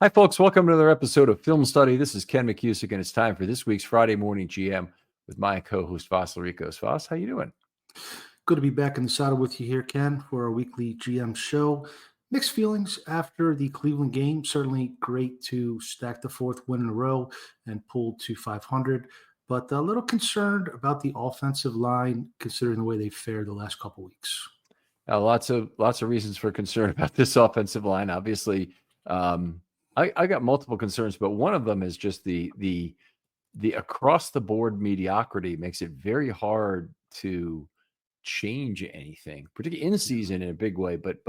Hi, folks. Welcome to another episode of Film Study. This is Ken McKusick, and it's time for this week's Friday Morning GM with my co-host, Voss Laricos. Voss, how you doing? Good to be back in the saddle with you here, Ken, for our weekly GM show. Mixed feelings after the Cleveland game. Certainly great to stack the fourth win in a row and pull to 500, but a little concerned about the offensive line considering the way they fared the last couple weeks. Lots of reasons for concern about this offensive line. Obviously, I got multiple concerns, but one of them is just the across the board mediocrity makes it very hard to change anything, particularly in season in a big way. But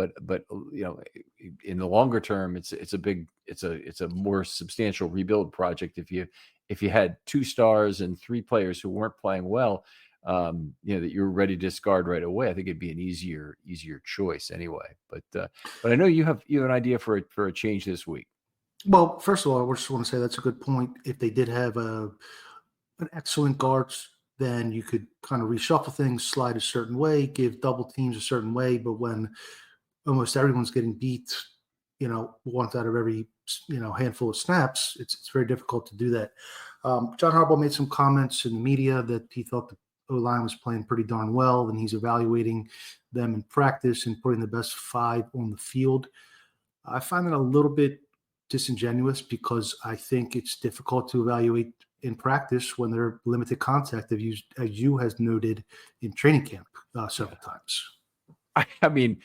in the longer term, it's a more substantial rebuild project. If you had 2 stars and 3 players who weren't playing well, that you're ready to discard right away, I think it'd be an easier choice anyway. But I know you have an idea for a change this week. Well, first of all, I just want to say that's a good point. If they did have an excellent guards, then you could kind of reshuffle things, slide a certain way, give double teams a certain way. But when almost everyone's getting beat, once out of every, handful of snaps, it's very difficult to do that. John Harbaugh made some comments in the media that he thought the O-line was playing pretty darn well, and he's evaluating them in practice and putting the best 5 on the field. I find it a little bit disingenuous because I think it's difficult to evaluate in practice when they're limited contact, as you has noted in training camp several times. I mean,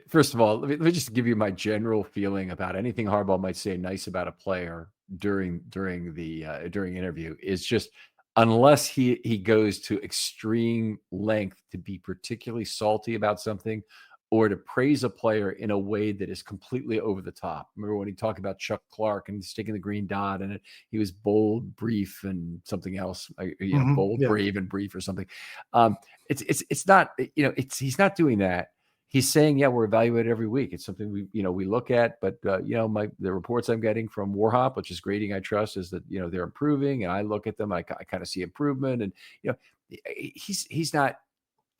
first of all, let me just give you my general feeling about anything Harbaugh might say nice about a player during interview is just, unless he goes to extreme length to be particularly salty about something or to praise a player in a way that is completely over the top. Remember when he talked about Chuck Clark and sticking the green dot and he was bold, brief, and something else, bold, brave, and brief or something. It's not, he's not doing that. He's saying, yeah, we're evaluated every week. It's something we look at, but the reports I'm getting from Warhop, which is grading I trust, is that, they're improving, and I look at them, I kind of see improvement, and, he's not,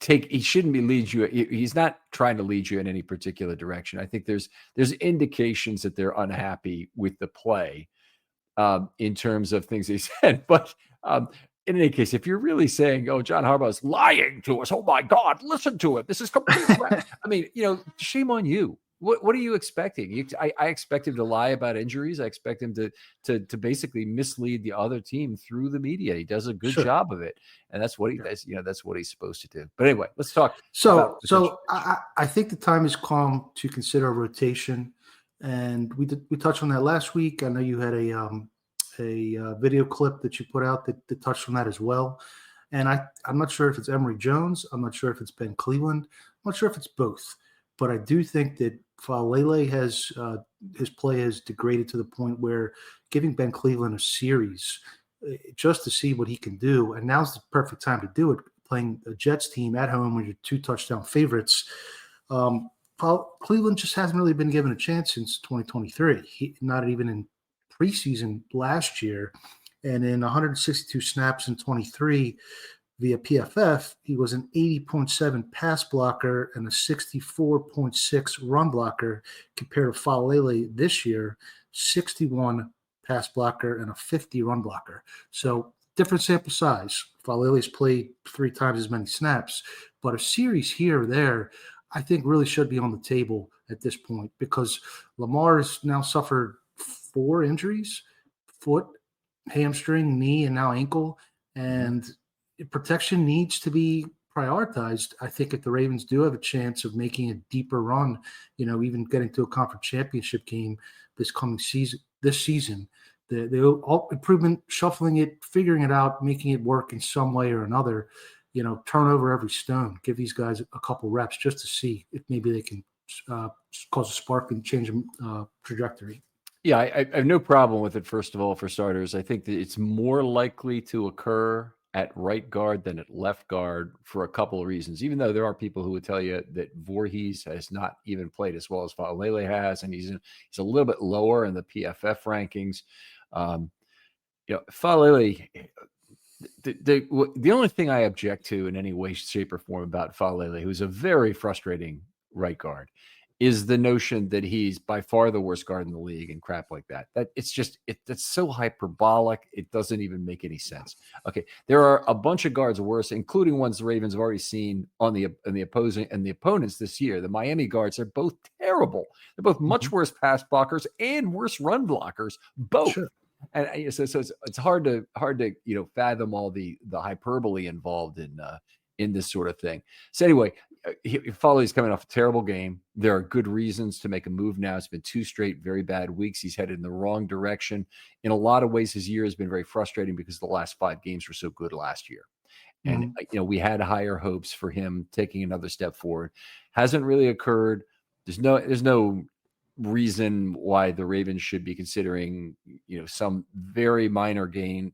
he shouldn't be lead you. He's not trying to lead you in any particular direction. I think there's indications that they're unhappy with the play in terms of things he said. But in any case, if you're really saying, "Oh, John Harbaugh is lying to us," oh my God, listen to it. This is complete crap. I mean, shame on you. What are you expecting? I expect him to lie about injuries. I expect him to basically mislead the other team through the media. He does a good job of it, and that's what he does. That's what he's supposed to do. But anyway, let's talk. So I think the time has come to consider a rotation, and we touched on that last week. I know you had a video clip that you put out that touched on that as well. And I'm not sure if it's Emory Jones. I'm not sure if it's Ben Cleveland. I'm not sure if it's both. But I do think that Falele his play has degraded to the point where giving Ben Cleveland a series just to see what he can do, and now's the perfect time to do it, playing a Jets team at home when you're 2 touchdown favorites. Cleveland just hasn't really been given a chance since 2023, not even in preseason last year. And in 162 snaps in 23, via PFF, he was an 80.7 pass blocker and a 64.6 run blocker, compared to Falele this year, 61 pass blocker and a 50 run blocker. So different sample size. Falele's played 3 times as many snaps, but a series here or there, I think really should be on the table at this point, because Lamar has now suffered 4 injuries: foot, hamstring, knee, and now ankle. And protection needs to be prioritized. I think if the Ravens do have a chance of making a deeper run, even getting to a conference championship game this season, the improvement, shuffling it, figuring it out, making it work in some way or another, turn over every stone, give these guys a couple reps just to see if maybe they can cause a spark and change trajectory. Yeah, I have no problem with it, first of all, for starters. I think that it's more likely to occur at right guard than at left guard for a couple of reasons, even though there are people who would tell you that Voorhees has not even played as well as Falele has, and he's a little bit lower in the PFF rankings. Falele, the only thing I object to in any way, shape, or form about Falele, who's a very frustrating right guard, is the notion that he's by far the worst guard in the league and crap like that. That it's just that's so hyperbolic. It doesn't even make any sense. Okay, there are a bunch of guards worse, including ones the Ravens have already seen on the opposing and the opponents this year. The Miami guards are both terrible. They're both much worse pass blockers and worse run blockers. Both. Sure. And so it's hard to fathom all the hyperbole involved in this sort of thing. So anyway, Foley's coming off a terrible game. There are good reasons to make a move now. It's been 2 straight very bad weeks. He's headed in the wrong direction. In a lot of ways, his year has been very frustrating because the last 5 games were so good last year. And we had higher hopes for him taking another step forward. Hasn't really occurred. There's no reason why the Ravens should be considering, some very minor gain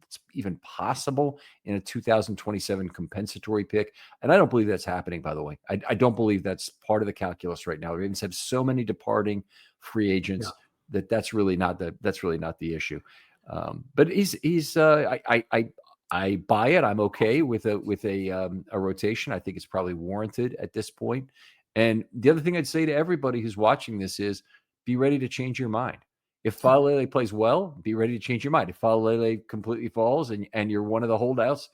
that's even possible in a 2027 compensatory pick. And I don't believe that's happening, by the way. I don't believe that's part of the calculus right now. The Ravens have so many departing free agents that's really not the issue. But I buy it. I'm okay with a rotation. I think it's probably warranted at this point. And the other thing I'd say to everybody who's watching this is be ready to change your mind. If Falele plays well, be ready to change your mind. If Falele completely falls and you're one of the holdouts,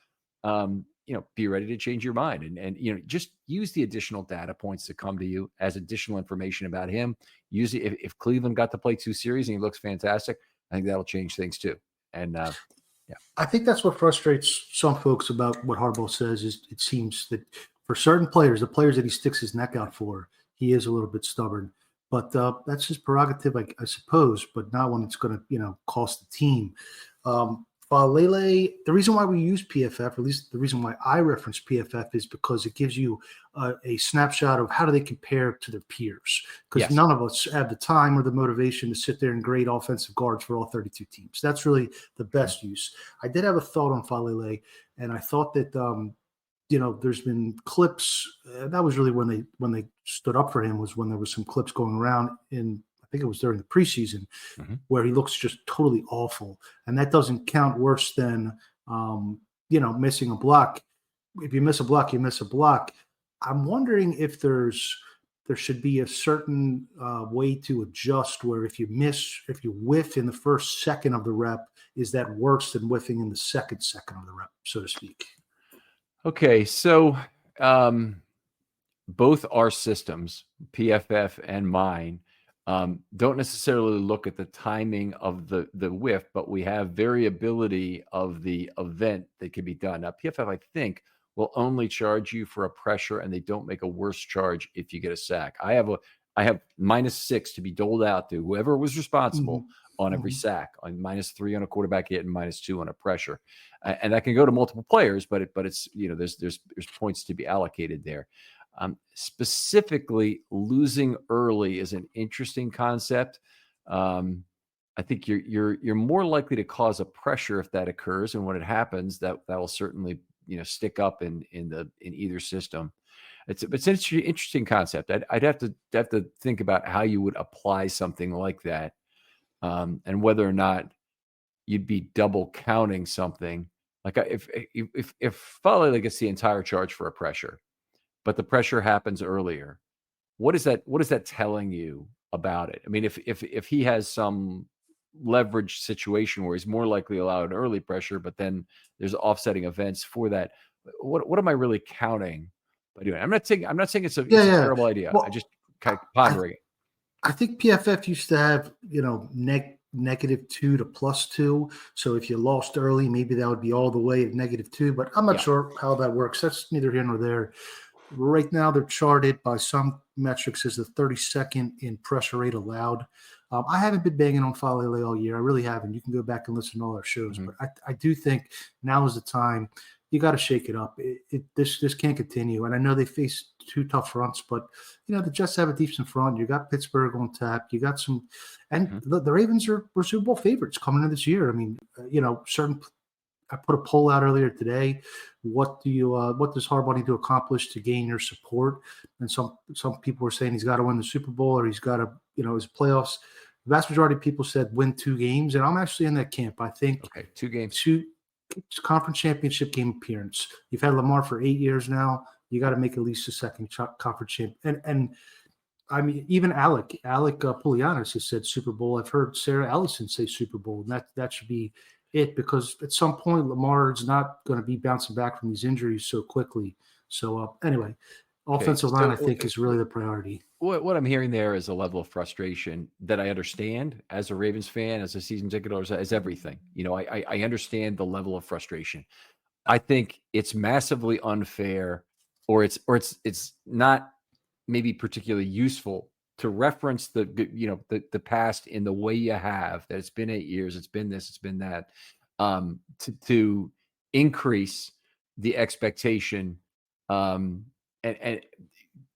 be ready to change your mind and just use the additional data points that come to you as additional information about him. Use it. If Cleveland got to play 2 series and he looks fantastic, I think that'll change things too. And I think that's what frustrates some folks about what Harbaugh says is it seems that for certain players, the players that he sticks his neck out for, he is a little bit stubborn. But that's his prerogative, I suppose, but not when it's going to, cost the team. Falele, the reason why we use PFF, or at least the reason why I reference PFF, is because it gives you a snapshot of how do they compare to their peers. Because none of us have the time or the motivation to sit there and grade offensive guards for all 32 teams. That's really the best use. I did have a thought on Falele, and I thought that there's been clips. That was really when they stood up for him, was when there was some clips going around I think it was during the preseason, where he looks just totally awful. And that doesn't count worse than, missing a block. If you miss a block, you miss a block. I'm wondering if there should be a certain way to adjust where if you whiff in the first second of the rep, is that worse than whiffing in the second of the rep, so to speak? Okay, so both our systems, PFF and mine, don't necessarily look at the timing of the whiff, but we have variability of the event that can be done. Now, PFF, I think, will only charge you for a pressure, and they don't make a worse charge if you get a sack. I have -6 to be doled out to whoever was responsible on every sack, on -3 on a quarterback hit and -2 on a pressure, and that can go to multiple players, but it's there's points to be allocated there. Specifically, losing early is an interesting concept. I think you're more likely to cause a pressure if that occurs, and when it happens, that will certainly stick up in either system. It's an interesting concept. I'd have to think about how you would apply something like that, and whether or not you'd be double counting something. Like if Falele gets the entire charge for a pressure, but the pressure happens earlier, what is that telling you about it? I mean, if he has some leverage situation where he's more likely allowed an early pressure, but then there's offsetting events for that, what am I really counting by doing? I'm not saying it's a terrible idea. Well, I just kind of pondering it. I think PFF used to have, -2 to +2. So if you lost early, maybe that would be all the way at -2, but I'm not sure how that works. That's neither here nor there. Right now, they're charted by some metrics as the 32nd in pressure rate allowed. I haven't been banging on Falele all year. I really haven't. You can go back and listen to all our shows, but I do think now is the time. You got to shake it up. This can't continue. And I know they face 2 tough fronts, but the Jets have a decent front. You got Pittsburgh on tap. You got some, and the Ravens were Super Bowl favorites coming into this year. I mean, I put a poll out earlier today. What does Harbaugh need to accomplish to gain your support? And some people were saying he's got to win the Super Bowl or he's got to, his playoffs. The vast majority of people said win 2 games, and I'm actually in that camp. I think 2 games, 2 conference championship game appearance. You've had Lamar for 8 years now. You got to make at least a second conference champ. And I mean, even Alec Poulianis has said Super Bowl. I've heard Sarah Ellison say Super Bowl, and that should be it, because at some point Lamar is not going to be bouncing back from these injuries so quickly. So anyway, Okay, offensive line I so think is really the priority. what I'm hearing there is a level of frustration that I understand as a Ravens fan, as a season ticket holder, as everything. I understand the level of frustration. I think it's massively unfair, or it's not maybe particularly useful to reference the past in the way you have, that it's been 8 years, it's been this, it's been that, to increase the expectation, and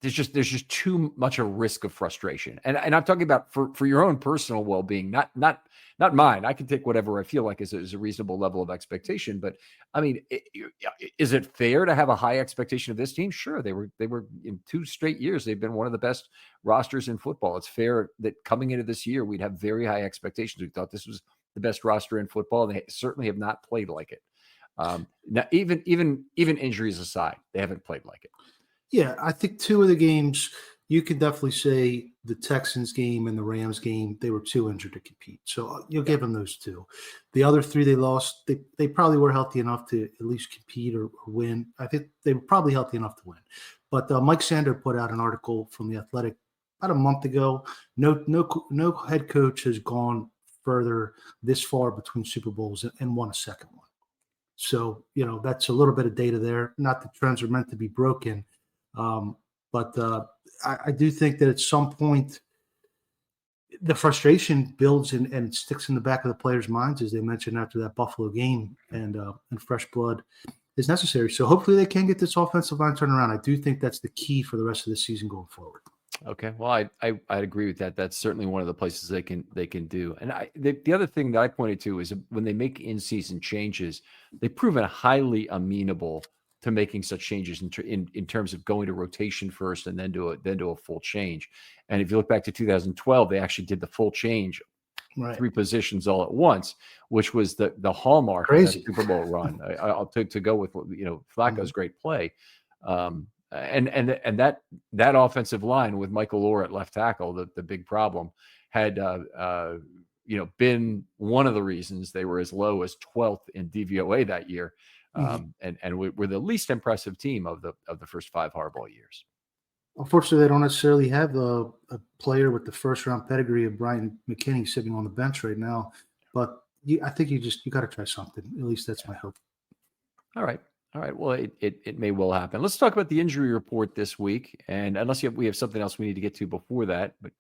there's just too much a risk of frustration, and I'm talking about for your own personal well-being, not mine. I can take whatever I feel like is a reasonable level of expectation, but I mean, is it fair to have a high expectation of this team? Sure, they were in 2 straight years. They've been one of the best rosters in football. It's fair that coming into this year, we'd have very high expectations. We thought this was the best roster in football. They certainly have not played like it. Now, even injuries aside, they haven't played like it. Yeah, I think 2 of the games you could definitely say the Texans game and the Rams game, they were too injured to compete. So you'll give them those 2. The other 3 they lost, they probably were healthy enough to at least compete or win. I think they were probably healthy enough to win. But Mike Sander put out an article from The Athletic about a month ago. No head coach has gone further this far between Super Bowls and won a second one. So, that's a little bit of data there. Not that trends are meant to be broken. But I do think that at some point the frustration builds and sticks in the back of the players' minds, as they mentioned after that Buffalo game, and fresh blood is necessary. So hopefully they can get this offensive line turned around. I do think that's the key for the rest of the season going forward. Okay, well, I agree with that. That's certainly one of the places they can do. And the other thing that I pointed to is when they make in-season changes, they've proven highly amenable to making such changes in terms of going to rotation first and then do a full change. And if you look back to 2012, they actually did the full change, right, 3 positions all at once, which was the hallmark of that Super Bowl run. I'll to go with Flacco's great play, and that offensive line with Michael Orr at left tackle, the big problem, had been one of the reasons they were as low as 12th in DVOA that year. And we're the least impressive team of the first 5 Harbaugh years. Unfortunately, they don't necessarily have a player with the first-round pedigree of Brian McKinney sitting on the bench right now. But I think you got to try something. At least that's my hope. All right. Well, it may well happen. Let's talk about the injury report this week. And unless we have something else we need to get to before that, but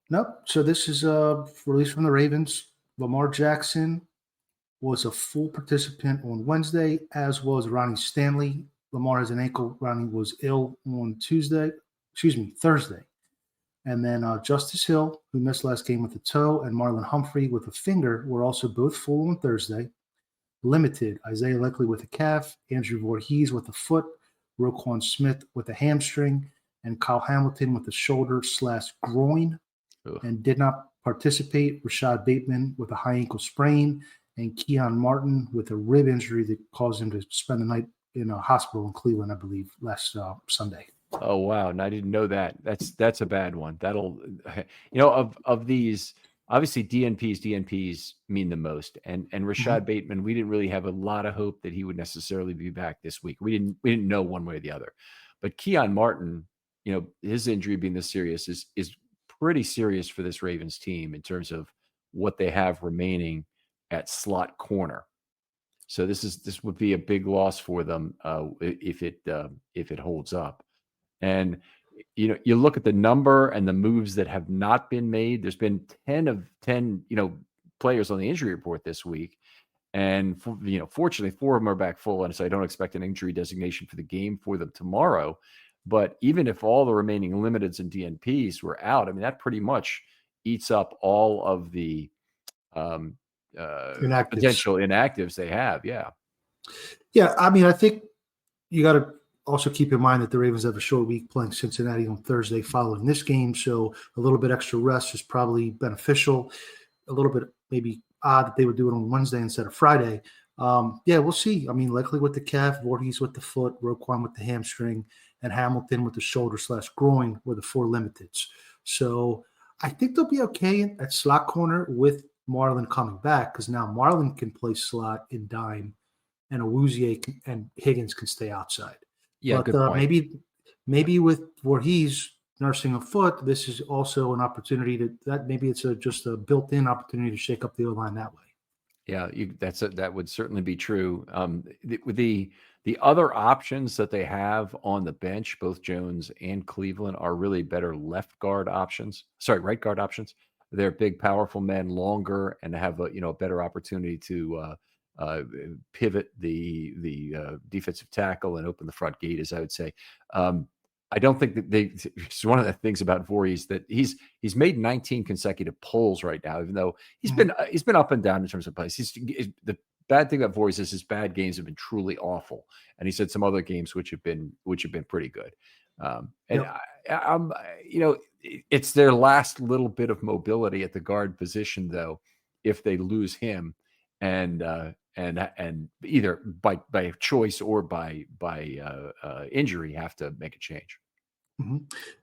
no. So this is released from the Ravens. Lamar Jackson was a full participant on Wednesday, as was Ronnie Stanley. Lamar has an ankle. Ronnie was ill on Thursday. And then Justice Hill, who missed last game with a toe, and Marlon Humphrey with a finger were also both full on Thursday. Limited, Isaiah Likely with a calf, Andrew Voorhees with a foot, Roquan Smith with a hamstring, and Kyle Hamilton with a shoulder/groin. Ugh. And did not participate. Rashad Bateman with a high ankle sprain, and Keon Martin with a rib injury that caused him to spend the night in a hospital in Cleveland, I believe, last Sunday. Oh, wow. And I didn't know that. That's a bad one. That'll, of these, obviously DNPs mean the most. And Rashad Bateman, we didn't really have a lot of hope that he would necessarily be back this week. We didn't know one way or the other. But Keon Martin, his injury being this serious is pretty serious for this Ravens team in terms of what they have remaining at slot corner. So this would be a big loss for them if it holds up. And you look at the number and the moves that have not been made. There's been 10 of 10 players on the injury report this week, and fortunately 4 of them are back full, and so I don't expect an injury designation for the game for them tomorrow. But even if all the remaining limiteds and DNPs were out, I mean that pretty much eats up all of the potential inactives they have. Yeah. I mean, I think you got to also keep in mind that the Ravens have a short week playing Cincinnati on Thursday following this game. So a little bit extra rest is probably beneficial. A little bit maybe odd that they would do it on Wednesday instead of Friday. We'll see. I mean, Likely with the calf, Voorhees with the foot, Roquan with the hamstring, and Hamilton with the shoulder/groin were the 4 limiteds. So I think they'll be okay at slot corner with Marlon coming back, because now Marlon can play slot in dime, and Awuzie and Higgins can stay outside. Yeah, But good point. maybe with Voorhees nursing a foot, this is also an opportunity that maybe it's just a built-in opportunity to shake up the O-line that way. Yeah, that would certainly be true. The other options that they have on the bench, both Jones and Cleveland, are really better left guard options. Sorry, right guard options. They're big, powerful men, longer, and have a better opportunity to pivot the defensive tackle and open the front gate, as I would say. I don't think that it's one of the things about Voorhees that he's made 19 consecutive pulls right now, even though he's been up and down in terms of plays. The bad thing about Voorhees is his bad games have been truly awful, and he said some other games which have been pretty good. It's their last little bit of mobility at the guard position, though, if they lose him, and either by choice or by injury have to make a change.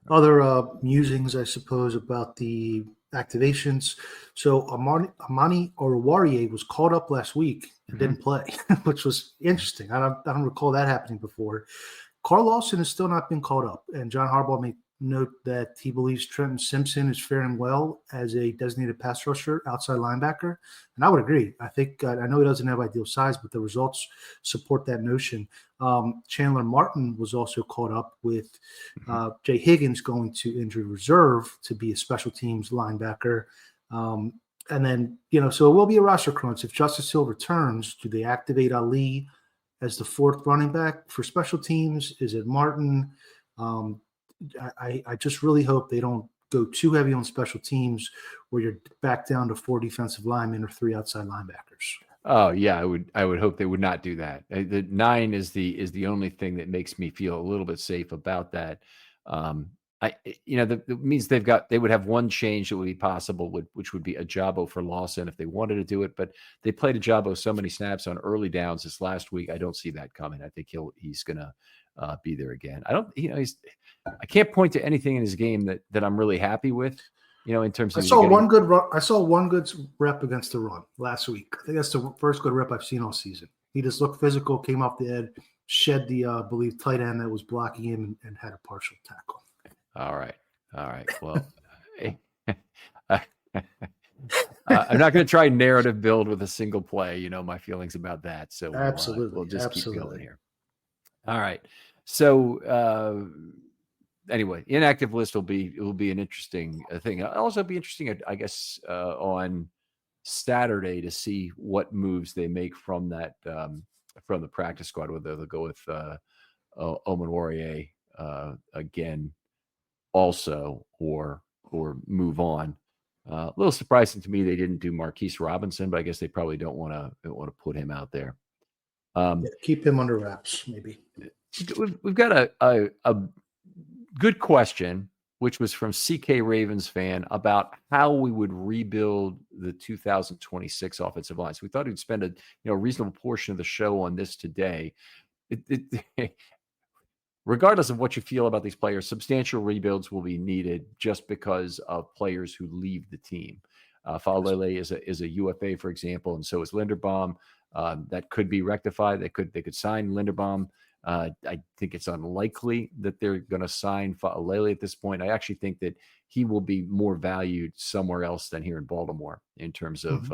Other musings, I suppose, about the activations. So Amani Oruwariye was called up last week and didn't play, which was interesting. I don't recall that happening before. Carl Lawson has still not been called up, and John Harbaugh made note that he believes Trenton Simpson is faring well as a designated pass rusher, outside linebacker. And I would agree. I think I know he doesn't have ideal size, but the results support that notion. Chandler Martin was also caught up with Jay Higgins going to injured reserve to be a special teams linebacker. And then, so it will be a roster crunch. If Justice Hill returns, do they activate Ali as the 4th running back for special teams? Is it Martin? I just really hope they don't go too heavy on special teams where you're back down to 4 defensive linemen or 3 outside linebackers. Oh yeah, I would hope they would not do that. The 9 is the only thing that makes me feel a little bit safe about that. That means they would have one change that would be possible, which would be Ajabo for Lawson if they wanted to do it. But they played Ajabo so many snaps on early downs this last week. I don't see that coming. I think he's gonna be there again. I can't point to anything in his game that I'm really happy with. In terms of I saw one good rep against the run last week. I think that's the first good rep I've seen all season. He just looked physical, came off the edge, shed the tight end that was blocking him, and had a partial tackle. All right. Well, I'm not going to try narrative build with a single play. My feelings about that. So we'll just keep going here. All right. So anyway, inactive list will be an interesting thing. It'll also be interesting, I guess, on Saturday to see what moves they make from that from the practice squad. Whether they'll go with Omenwariye again, also, or move on. A little surprising to me they didn't do Marquise Robinson, but I guess they probably don't want to put him out there. Keep him under wraps, maybe. We've got a good question, which was from CK Ravens fan, about how we would rebuild the 2026 offensive line. So we thought we'd spend a reasonable portion of the show on this today. Regardless of what you feel about these players, substantial rebuilds will be needed just because of players who leave the team. Faalele is a UFA, for example, and so is Linderbaum. That could be rectified. They could sign Linderbaum. I think it's unlikely that they're going to sign Faalele at this point. I actually think that he will be more valued somewhere else than here in Baltimore in terms of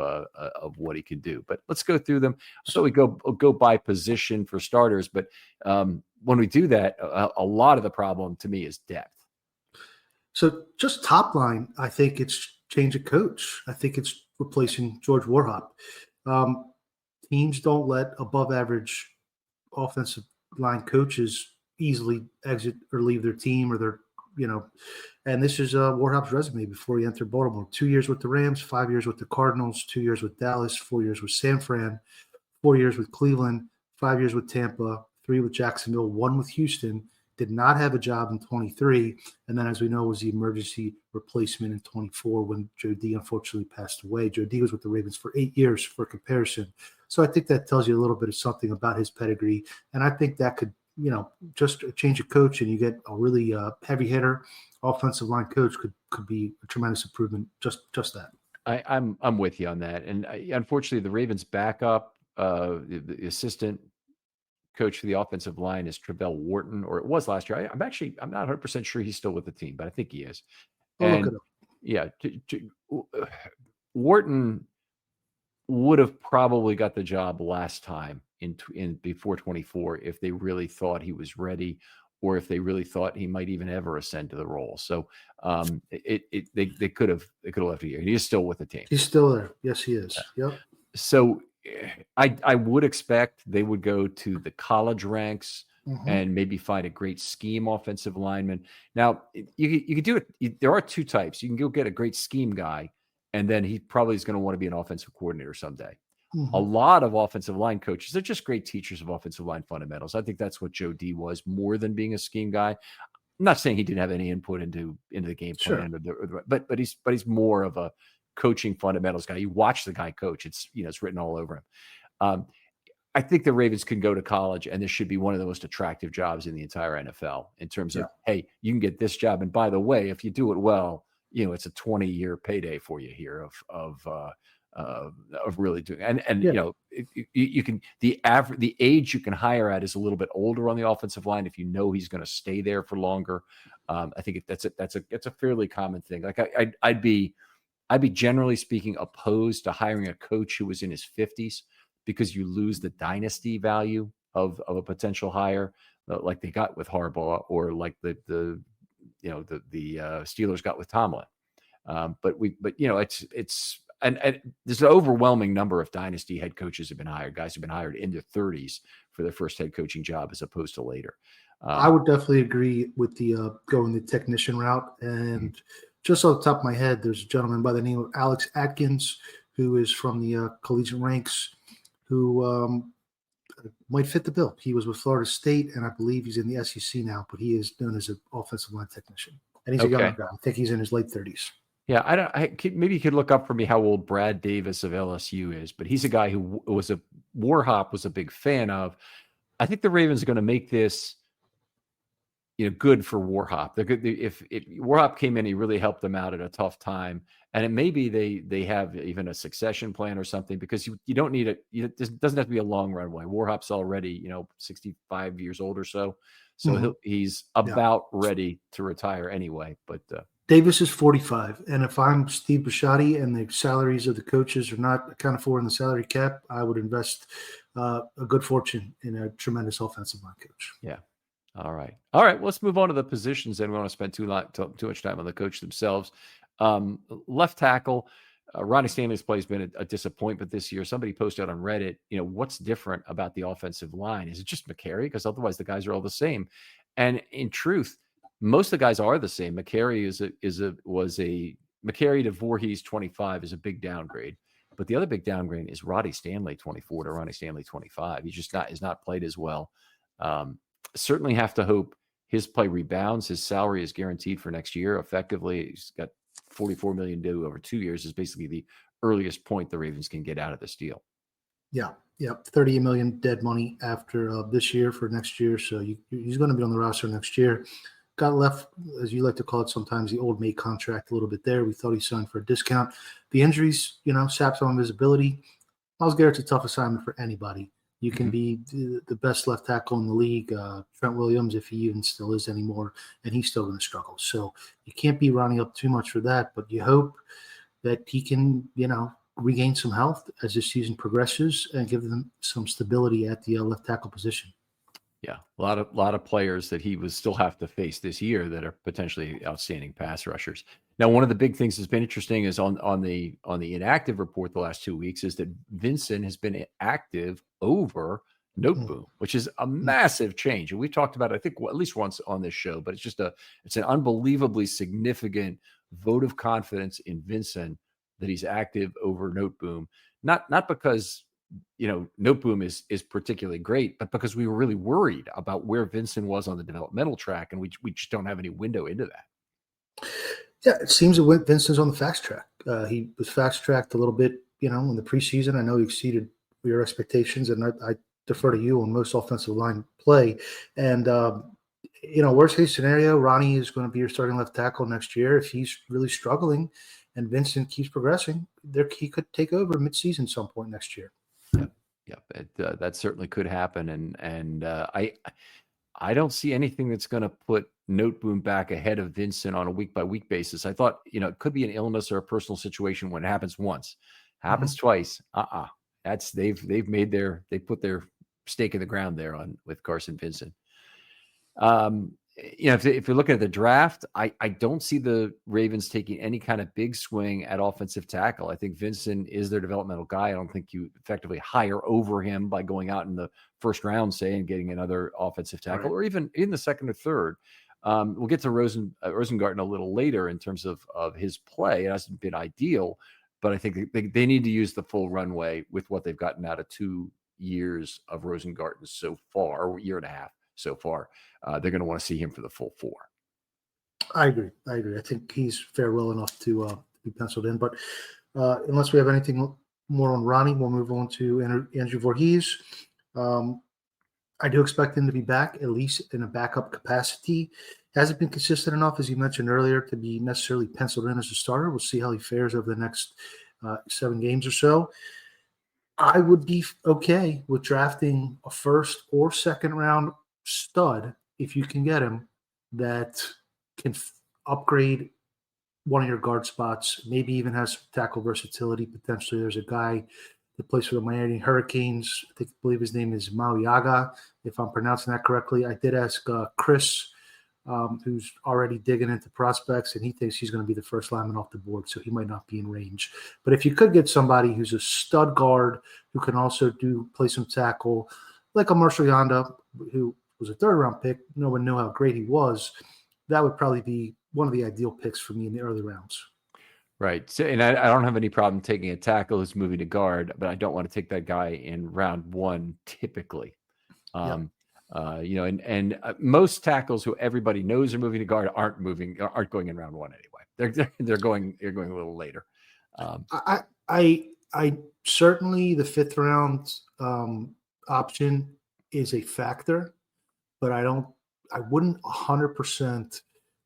what he can do. But let's go through them. So we go by position for starters. But when we do that, a lot of the problem to me is depth. So just top line, I think it's change of coach. I think it's replacing George Warhop. Teams don't let above average offensive line coaches easily exit or leave their team or their, and this is Warhop's resume before he entered Baltimore. 2 years with the Rams, 5 years with the Cardinals, 2 years with Dallas, 4 years with San Fran, 4 years with Cleveland, 5 years with Tampa, 3 with Jacksonville, 1 with Houston. Did not have a job in 23, and then, as we know, was the emergency replacement in 24 when Joe D unfortunately passed away. Joe D was with the Ravens for 8 years for comparison. So I think that tells you a little bit of something about his pedigree, and I think that could just a change of coach and you get a really heavy hitter offensive line coach could be a tremendous improvement. Just that. I'm with you on that. And unfortunately, the Ravens backup, the assistant coach for the offensive line is Travell Wharton, or it was last year. I'm not 100% sure he's still with the team, but I think he is. We'll look And it up. yeah, Wharton would have probably got the job last time in before 24 if they really thought he was ready, or if they really thought he might even ever ascend to the role. So they could have left a year. He is still with the team. He's still there. Yes, he is. Yep. So I would expect they would go to the college ranks and maybe find a great scheme offensive lineman. Now, you could do it. There are two types. You can go get a great scheme guy, and then he probably is going to want to be an offensive coordinator someday. A lot of offensive line coaches, they're just great teachers of offensive line fundamentals. I think that's what Joe D was, more than being a scheme guy. I'm not saying he didn't have any input into the game plan, but he's more of a coaching fundamentals guy. You watch the guy coach; it's written all over him. I think the Ravens can go to college, and this should be one of the most attractive jobs in the entire NFL in terms of, hey, you can get this job, and by the way, if you do it well, it's a 20-year payday for you here of really doing. And you can the age you can hire at is a little bit older on the offensive line if you know he's going to stay there for longer. I think that's a fairly common thing. Like I'd be generally speaking opposed to hiring a coach who was in his 50s, because you lose the dynasty value of a potential hire, like they got with Harbaugh, or like the Steelers got with Tomlin. But it's and there's an overwhelming number of dynasty head coaches have been hired. Guys have been hired in their 30s for their first head coaching job, as opposed to later. I would definitely agree with the going the technician route. And just off the top of my head, there's a gentleman by the name of Alex Atkins, who is from the collegiate ranks, who might fit the bill. He was with Florida State, and I believe he's in the SEC now, but he is known as an offensive line technician. And he's a younger guy. I think he's in his late 30s. Yeah, maybe you could look up for me how old Brad Davis of LSU is, but he's a guy who Warhop was a big fan of. I think the Ravens are going to make this good for Warhop. They're good if Warhop came in, he really helped them out at a tough time, and maybe they have even a succession plan or something, because you don't need it. It doesn't have to be a long runway. Warhop's already 65 years old or so he's about ready to retire anyway. But Davis is 45, and if I'm Steve Bisciotti and the salaries of the coaches are not accounted for in the salary cap, I would invest a good fortune in a tremendous offensive line coach. Yeah. All right. Well, let's move on to the positions. And we want to spend too much time on the coach themselves. Left tackle, Ronnie Stanley's play has been a disappointment this year. Somebody posted on Reddit, what's different about the offensive line? Is it just McCary? Because otherwise the guys are all the same. And in truth, most of the guys are the same. McCary McCary to Voorhees 25 is a big downgrade. But the other big downgrade is Ronnie Stanley 24 to Ronnie Stanley 25. He's just not played as well. Certainly have to hope his play rebounds. His salary is guaranteed for next year. Effectively, he's got $44 million due over 2 years, is basically the earliest point the Ravens can get out of this deal. Yeah. 30 million dead money after this year for next year. So he's going to be on the roster next year. Got left, as you like to call it sometimes, the old mate contract a little bit there. We thought he signed for a discount. The injuries, sapped some visibility. Myles Garrett's a tough assignment for anybody. You can be the best left tackle in the league, Trent Williams, if he even still is anymore, and he's still going to struggle. So you can't be running up too much for that, but you hope that he can, regain some health as the season progresses and give them some stability at the left tackle position. Yeah, a lot of players that he would still have to face this year that are potentially outstanding pass rushers. Now, one of the big things that's been interesting is on the inactive report the last 2 weeks is that Vincent has been active over Noteboom, which is a massive change. And we've talked about it, I think, at least once on this show, but it's an unbelievably significant vote of confidence in Vincent that he's active over Noteboom. Not because Noteboom is particularly great, but because we were really worried about where Vincent was on the developmental track, and we just don't have any window into that. Yeah, it seems that Vincent's on the fast track. He was fast tracked a little bit, in the preseason. I know he exceeded your expectations, and I defer to you on most offensive line play. And, worst case scenario, Ronnie is going to be your starting left tackle next year. If he's really struggling and Vincent keeps progressing, he could take over midseason some point next year. Yep. That certainly could happen. And I don't see anything that's going to put Noteboom back ahead of Vincent on a week-by-week basis. I thought, it could be an illness or a personal situation when it happens once. Happens twice. That's they put their stake in the ground there with Carson Vincent. If you're looking at the draft, I don't see the Ravens taking any kind of big swing at offensive tackle. I think Vincent is their developmental guy. I don't think you effectively hire over him by going out in the first round, say, and getting another offensive tackle, or even in the second or third. We'll get to Rosengarten a little later in terms of his play. It hasn't been ideal, but I think they need to use the full runway with what they've gotten out of 2 years of Rosengarten so far, or a year and a half so far. They're going to want to see him for the full 4. I agree. I think he's fair well enough to be penciled in. But unless we have anything more on Ronnie, we'll move on to Andrew Voorhees. I do expect him to be back, at least in a backup capacity. Hasn't been consistent enough, as you mentioned earlier, to be necessarily penciled in as a starter. We'll see how he fares over the next 7 games or so. I would be okay with drafting a first or second round stud, if you can get him, that can upgrade one of your guard spots, maybe even has some tackle versatility. Potentially there's a guy that plays for the Miami Hurricanes. I believe his name is Mauiaga, if I'm pronouncing that correctly. I did ask Chris, who's already digging into prospects, and he thinks he's going to be the first lineman off the board, so he might not be in range. But if you could get somebody who's a stud guard who can also play some tackle, like a Marshall Yanda, who was a third-round pick, no one knew how great he was, that would probably be one of the ideal picks for me in the early rounds. Right. So, and I don't have any problem taking a tackle who's moving to guard, but I don't want to take that guy in round 1 typically. Most tackles who everybody knows are moving to guard aren't going in round 1 anyway. They're going a little later. I certainly, the 5th round option is a factor, but I wouldn't 100%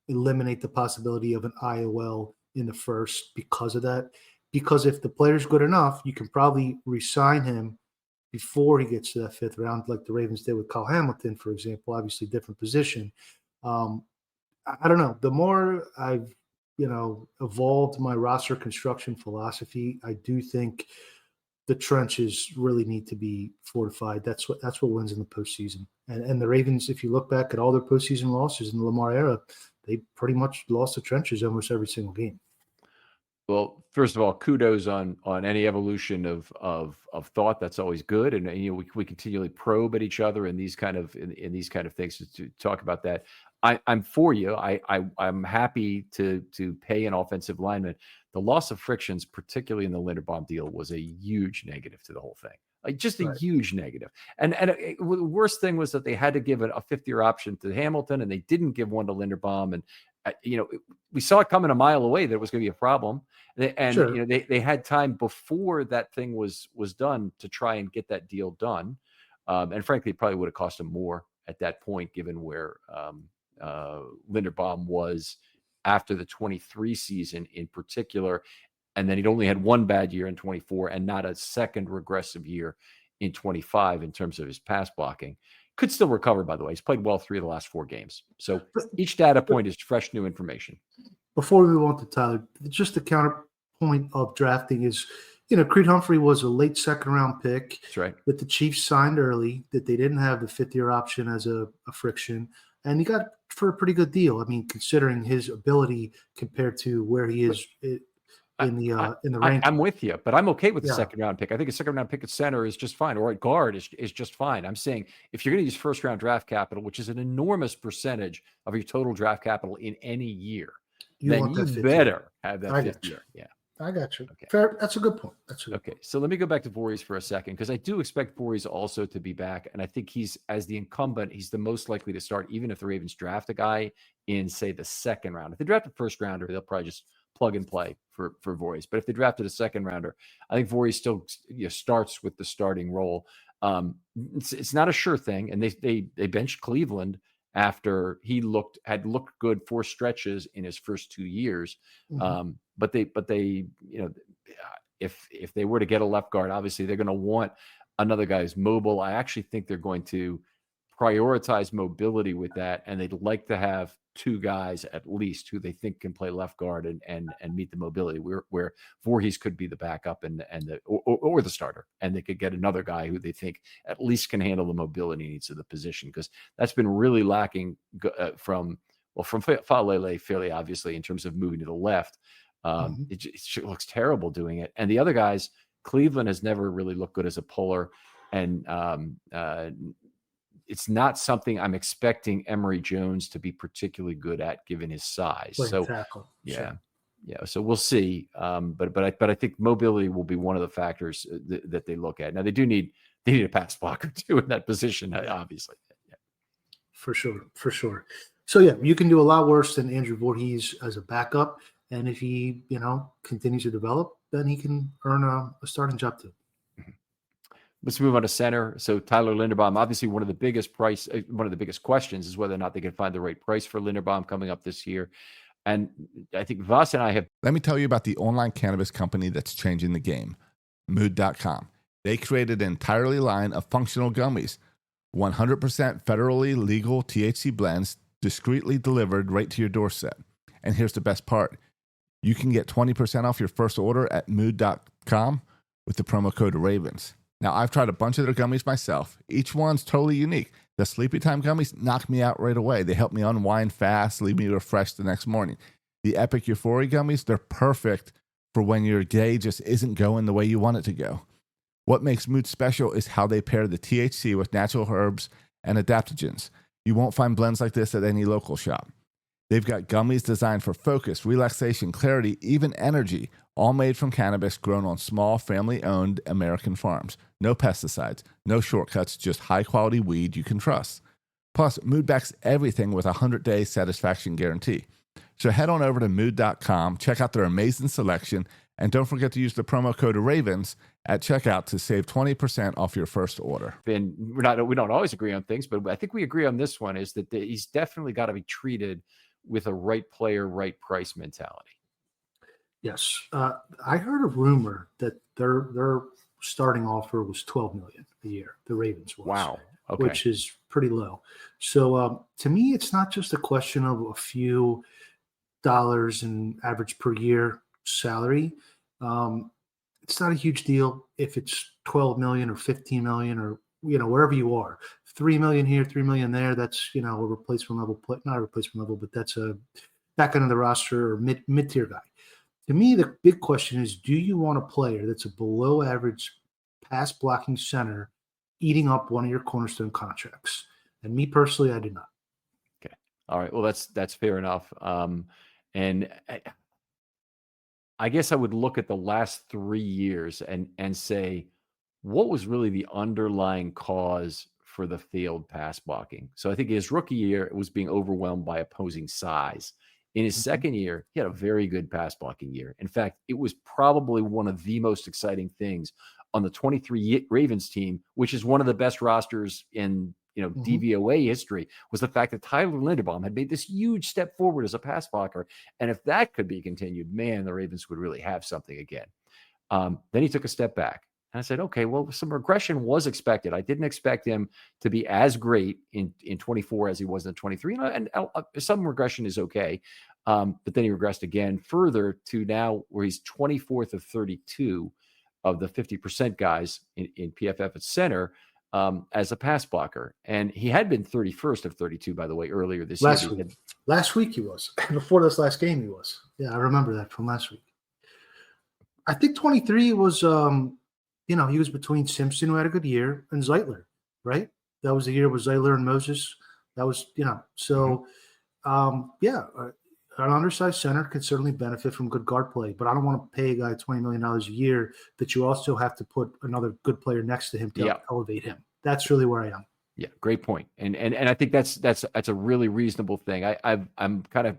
eliminate the possibility of an IOL in the first because of that. Because if the player's good enough, you can probably re-sign him before he gets to that 5th round, like the Ravens did with Kyle Hamilton, for example. Obviously, different position. I don't know. The more I've evolved my roster construction philosophy, I do think the trenches really need to be fortified. That's what wins in the postseason. And the Ravens, if you look back at all their postseason losses in the Lamar era, they pretty much lost the trenches almost every single game. Well, first of all, kudos on any evolution of thought. That's always good, and we continually probe at each other in these kind of things to talk about that. I'm for you. I'm happy to pay an offensive lineman. The loss of frictions, particularly in the Linderbaum deal, was a huge negative to the whole thing. Like just a huge negative. And the worst thing was that they had to give a 5th-year option to Hamilton, and they didn't give one to Linderbaum. And we saw it coming a mile away that it was going to be a problem. And sure. They had time before that thing was done to try and get that deal done. And frankly, it probably would have cost them more at that point, given where Linderbaum was after the 23 season in particular. And then he'd only had one bad year in 24 and not a second regressive year in 25 in terms of his pass blocking. Could still recover, by the way. He's played well 3 of the last 4 games. So each data point is fresh new information. Before we move on to Tyler, just the counterpoint of drafting is, Creed Humphrey was a late 2nd-round pick. That's right. That the Chiefs signed early, that they didn't have the 5th-year option as a friction. And he got for a pretty good deal. I mean, considering his ability compared to where he is in the range. I'm with you, but I'm okay with the 2nd-round pick. I think a 2nd-round pick at center is just fine, or at guard is just fine. I'm saying if you're going to use 1st-round draft capital, which is an enormous percentage of your total draft capital in any year, then you better have that 5th year. Yeah. I got you. Okay. Fair. That's a good point. Okay. So let me go back to Voorhees for a second, because I do expect Voorhees also to be back. And I think as the incumbent, he's the most likely to start, even if the Ravens draft a guy in, say, the 2nd round. If they draft a 1st-rounder, they'll probably just plug and play for Voorhees. But if they drafted a 2nd-rounder, I think Voorhees still starts with the starting role. It's not a sure thing, and they benched Cleveland after he had looked good for stretches in his first 2 years. But they if they were to get a left guard, obviously they're going to want another guy who's mobile. I actually think they're going to prioritize mobility with that, and they'd like to have 2 guys at least who they think can play left guard and meet the mobility. Where Voorhees could be the backup and the starter, and they could get another guy who they think at least can handle the mobility needs of the position, because that's been really lacking from Falele, fairly obviously, in terms of moving to the left. It looks terrible doing it, and the other guys, Cleveland has never really looked good as a puller, and it's not something I'm expecting Emory Jones to be particularly good at, given his size. Tackle. Yeah. So we'll see. But I think mobility will be one of the factors that they look at. Now they need a pass blocker too in that position, obviously. Yeah. For sure. So yeah, you can do a lot worse than Andrew Voorhees as a backup, and if he continues to develop, then he can earn a starting job too. Let's move on to center. So Tyler Linderbaum, obviously one of the biggest questions is whether or not they can find the right price for Linderbaum coming up this year. And I think Voss and I have. Let me tell you about the online cannabis company that's changing the game, Mood.com. They created an entirely line of functional gummies, 100% federally legal THC blends, discreetly delivered right to your doorstep. And here's the best part. You can get 20% off your first order at Mood.com with the promo code RAVENS. Now, I've tried a bunch of their gummies myself. Each one's totally unique. The Sleepy Time gummies knock me out right away. They help me unwind fast, leave me refreshed the next morning. The Epic Euphoria gummies, they're perfect for when your day just isn't going the way you want it to go. What makes Mood special is how they pair the THC with natural herbs and adaptogens. You won't find blends like this at any local shop. They've got gummies designed for focus, relaxation, clarity, even energy, all made from cannabis grown on small, family-owned American farms. No pesticides, no shortcuts, just high-quality weed you can trust. Plus, Mood backs everything with a 100-day satisfaction guarantee. So head on over to Mood.com, check out their amazing selection, and don't forget to use the promo code RAVENS at checkout to save 20% off your first order. And we don't always agree on things, but I think we agree on this one, is that he's definitely got to be treated with a right player, right price mentality. Yes. I heard a rumor that their starting offer was $12 million a year. The Ravens was. Wow. Okay. Which is pretty low. So to me, it's not just a question of a few dollars in average per year salary. It's not a huge deal if it's 12 million or 15 million or, wherever you are. 3 million here, 3 million there. That's, a replacement level, not a replacement level, but that's a back end of the roster or mid-tier guy. To me, the big question is, do you want a player that's a below average pass blocking center eating up one of your cornerstone contracts? And me personally, I do not. Okay. All right. Well, that's fair enough. And I guess I would look at the last 3 years and say, what was really the underlying cause for the failed pass blocking? So I think his rookie year, it was being overwhelmed by opposing size. In his second year, he had a very good pass blocking year. In fact, it was probably one of the most exciting things on the 23 Ravens team, which is one of the best rosters in DVOA history, was the fact that Tyler Linderbaum had made this huge step forward as a pass blocker. And if that could be continued, man, the Ravens would really have something again. Then he took a step back. And I said, okay, well, some regression was expected. I didn't expect him to be as great in 24 as he was in 23. And some regression is okay. But then he regressed again further to now where he's 24th of 32 of the 50% guys in PFF at center as a pass blocker. And he had been 31st of 32, by the way, earlier this year. Last week he was. Before this last game he was. Yeah, I remember that from last week. I think 23 was he was between Simpson, who had a good year, and Zeitler, right? That was the year with Zeitler and Moses. That was, an undersized center could certainly benefit from good guard play, but I don't want to pay a guy $20 million a year that you also have to put another good player next to him to elevate him. That's really where I am. Yeah, great point. And I think that's a really reasonable thing. I'm kind of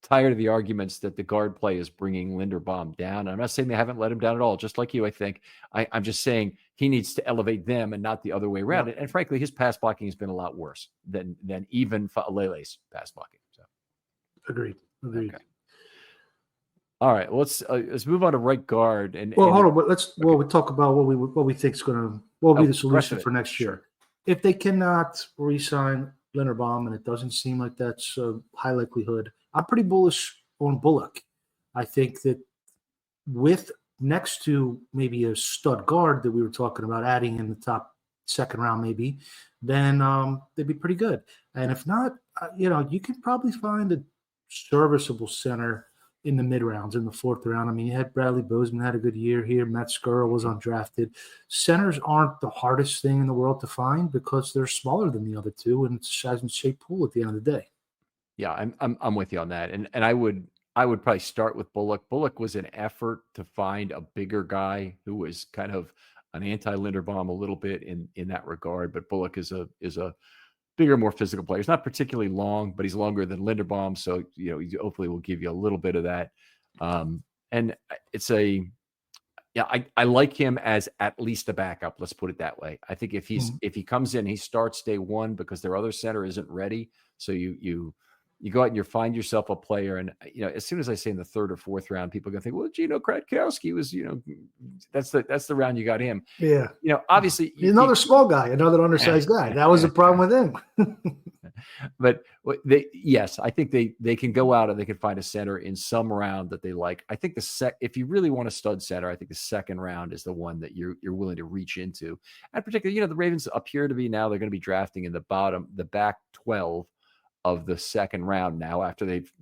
tired of the arguments that the guard play is bringing Linderbaum down. And I'm not saying they haven't let him down at all, just like you, I think. I'm just saying he needs to elevate them and not the other way around. And frankly, his pass blocking has been a lot worse than even Lele's pass blocking. So, Agreed. Okay. All right, let's move on to right guard. Hold on. We talk about what we think is going to be the solution for next year. If they cannot re-sign Linderbaum, and it doesn't seem like that's a high likelihood, I'm pretty bullish on Bullock. I think that with next to maybe a stud guard that we were talking about adding in the top second round, maybe, then they'd be pretty good. And if not, you can probably find a serviceable center in the mid rounds, in the fourth round. I mean, you had Bradley Bozeman had a good year here. Matt Skura was undrafted. Centers aren't the hardest thing in the world to find because they're smaller than the other two, and it's a size and shape pool at the end of the day. Yeah, I'm with you on that, and I would probably start with Bullock. Bullock was an effort to find a bigger guy who was kind of an anti-Linderbaum a little bit in that regard, but Bullock is a bigger, more physical player. He's not particularly long, but he's longer than Linderbaum, so hopefully will give you a little bit of that. And it's I like him as at least a backup. Let's put it that way. I think if he comes in, he starts day one because their other center isn't ready. So you go out and you find yourself a player, and as soon as I say in the third or fourth round, people are gonna think, well, Gino Kratkowski was, that's the round you got him. Yeah. Obviously another small guy, another undersized guy. That was the problem with him. But I think they can go out and they can find a center in some round that they like. I think if you really want a stud center, I think the second round is the one that you're willing to reach into. And particularly, the Ravens appear to be now they're going to be drafting in the back 12 of the second round now after they've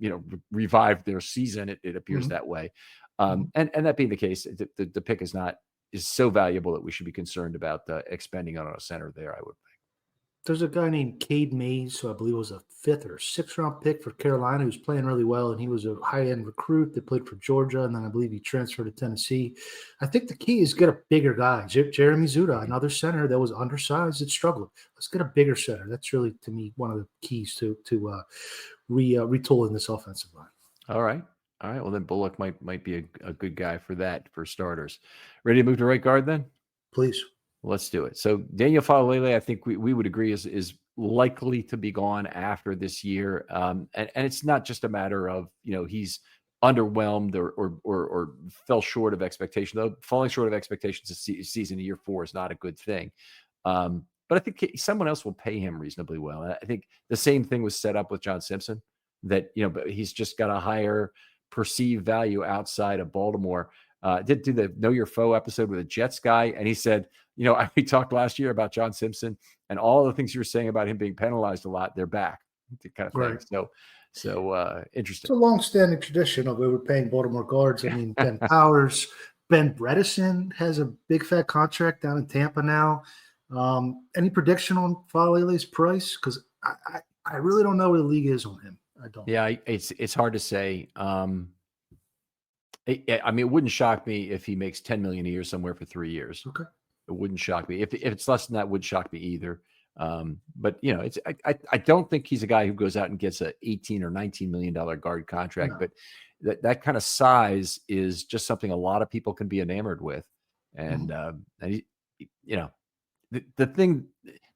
revived their season. It appears that way. And that being the case, the pick is so valuable that we should be concerned about expending on a center there, I would think. There's a guy named Cade Mays, who I believe was a 5th or 6th round pick for Carolina, who's playing really well, and he was a high-end recruit that played for Georgia, and then I believe he transferred to Tennessee. I think the key is get a bigger guy. Jeremy Zuda, another center that was undersized that struggled. Let's get a bigger center. That's really, to me, one of the keys to retooling this offensive line. All right. Well, then Bullock might be a good guy for starters. Ready to move to right guard then? Please. Let's do it. So Daniel Falele, I think we would agree is likely to be gone after this year. And it's not just a matter of, he's underwhelmed or fell short of expectation, though falling short of expectations this season in year 4 is not a good thing. But I think someone else will pay him reasonably well. And I think the same thing was set up with John Simpson, that, but he's just got a higher perceived value outside of Baltimore. Did do the Know Your Foe episode with a Jets guy, and he said, we talked last year about John Simpson and all the things you were saying about him being penalized a lot. They're back, kind of thing. Right. So interesting. It's a long-standing tradition of we were paying Baltimore guards. I mean, Ben Powers, Ben Bredesen has a big fat contract down in Tampa now. Any prediction on Falele's price? Because I really don't know where the league is on him. I don't. Yeah, it's hard to say. It wouldn't shock me if he makes $10 million a year somewhere for 3 years. Okay. It wouldn't shock me. If it's less than that, would shock me either. But I don't think he's a guy who goes out and gets a $18 or $19 million guard contract. No. But that kind of size is just something a lot of people can be enamored with. And the thing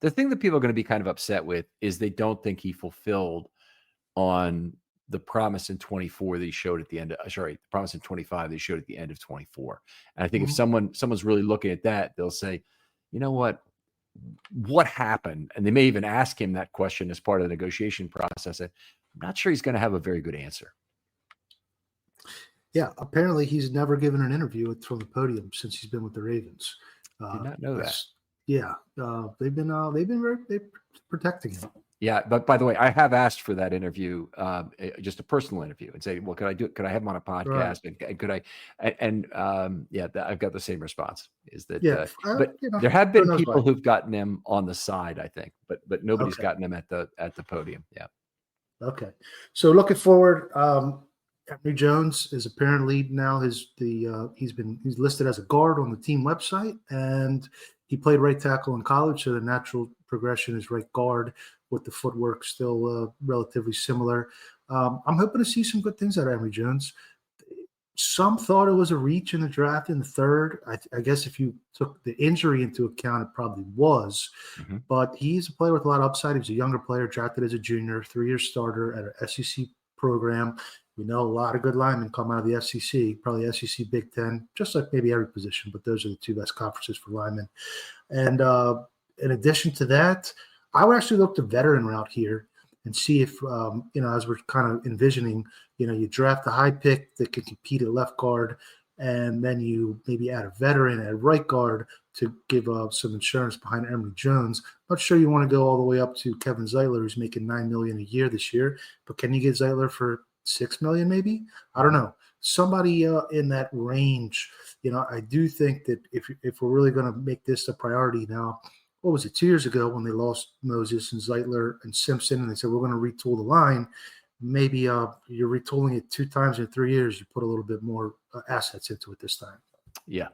that people are going to be kind of upset with is they don't think he fulfilled on the promise in 24 that he showed at the end the promise in 25 that he showed at the end of 24. And I think if someone's really looking at that, they'll say, you know what happened? And they may even ask him that question as part of the negotiation process. I'm not sure he's going to have a very good answer. Yeah. Apparently he's never given an interview from the podium since he's been with the Ravens. Did not know that. Yeah. They've been protecting him. Yeah, but by the way, I have asked for that interview, just a personal interview, and say, well, could I have him on a podcast? Right. And could I? I've got the same response. Is that? But there have been people who've gotten him on the side, I think, but nobody's gotten him at the podium. Yeah. Okay, so looking forward, Henry Jones is apparently now he's listed as a guard on the team website, and he played right tackle in college, so the natural progression is right guard, with the footwork still relatively similar. I'm hoping to see some good things out of Emory Jones. Some thought it was a reach in the draft in the third. I guess if you took the injury into account, it probably was. Mm-hmm. But he's a player with a lot of upside. He was a younger player, drafted as a junior, 3-year starter at an SEC program. We know a lot of good linemen come out of the SEC, probably SEC Big Ten, just like maybe every position, but those are the two best conferences for linemen. And in addition to that, I would actually look the veteran route here and see if, as we're kind of envisioning, you draft a high pick that can compete at left guard, and then you maybe add a veteran at right guard to give some insurance behind Emory Jones. Not sure you want to go all the way up to Kevin Zeitler, who's making $9 million a year this year, but can you get Zeitler for $6 million maybe? I don't know. Somebody in that range. I do think that if we're really going to make this a priority now, what was it, 2 years ago when they lost Moses and Zeitler and Simpson, and they said, we're going to retool the line. Maybe you're retooling it 2 times in 3 years. You put a little bit more assets into it this time. Yeah.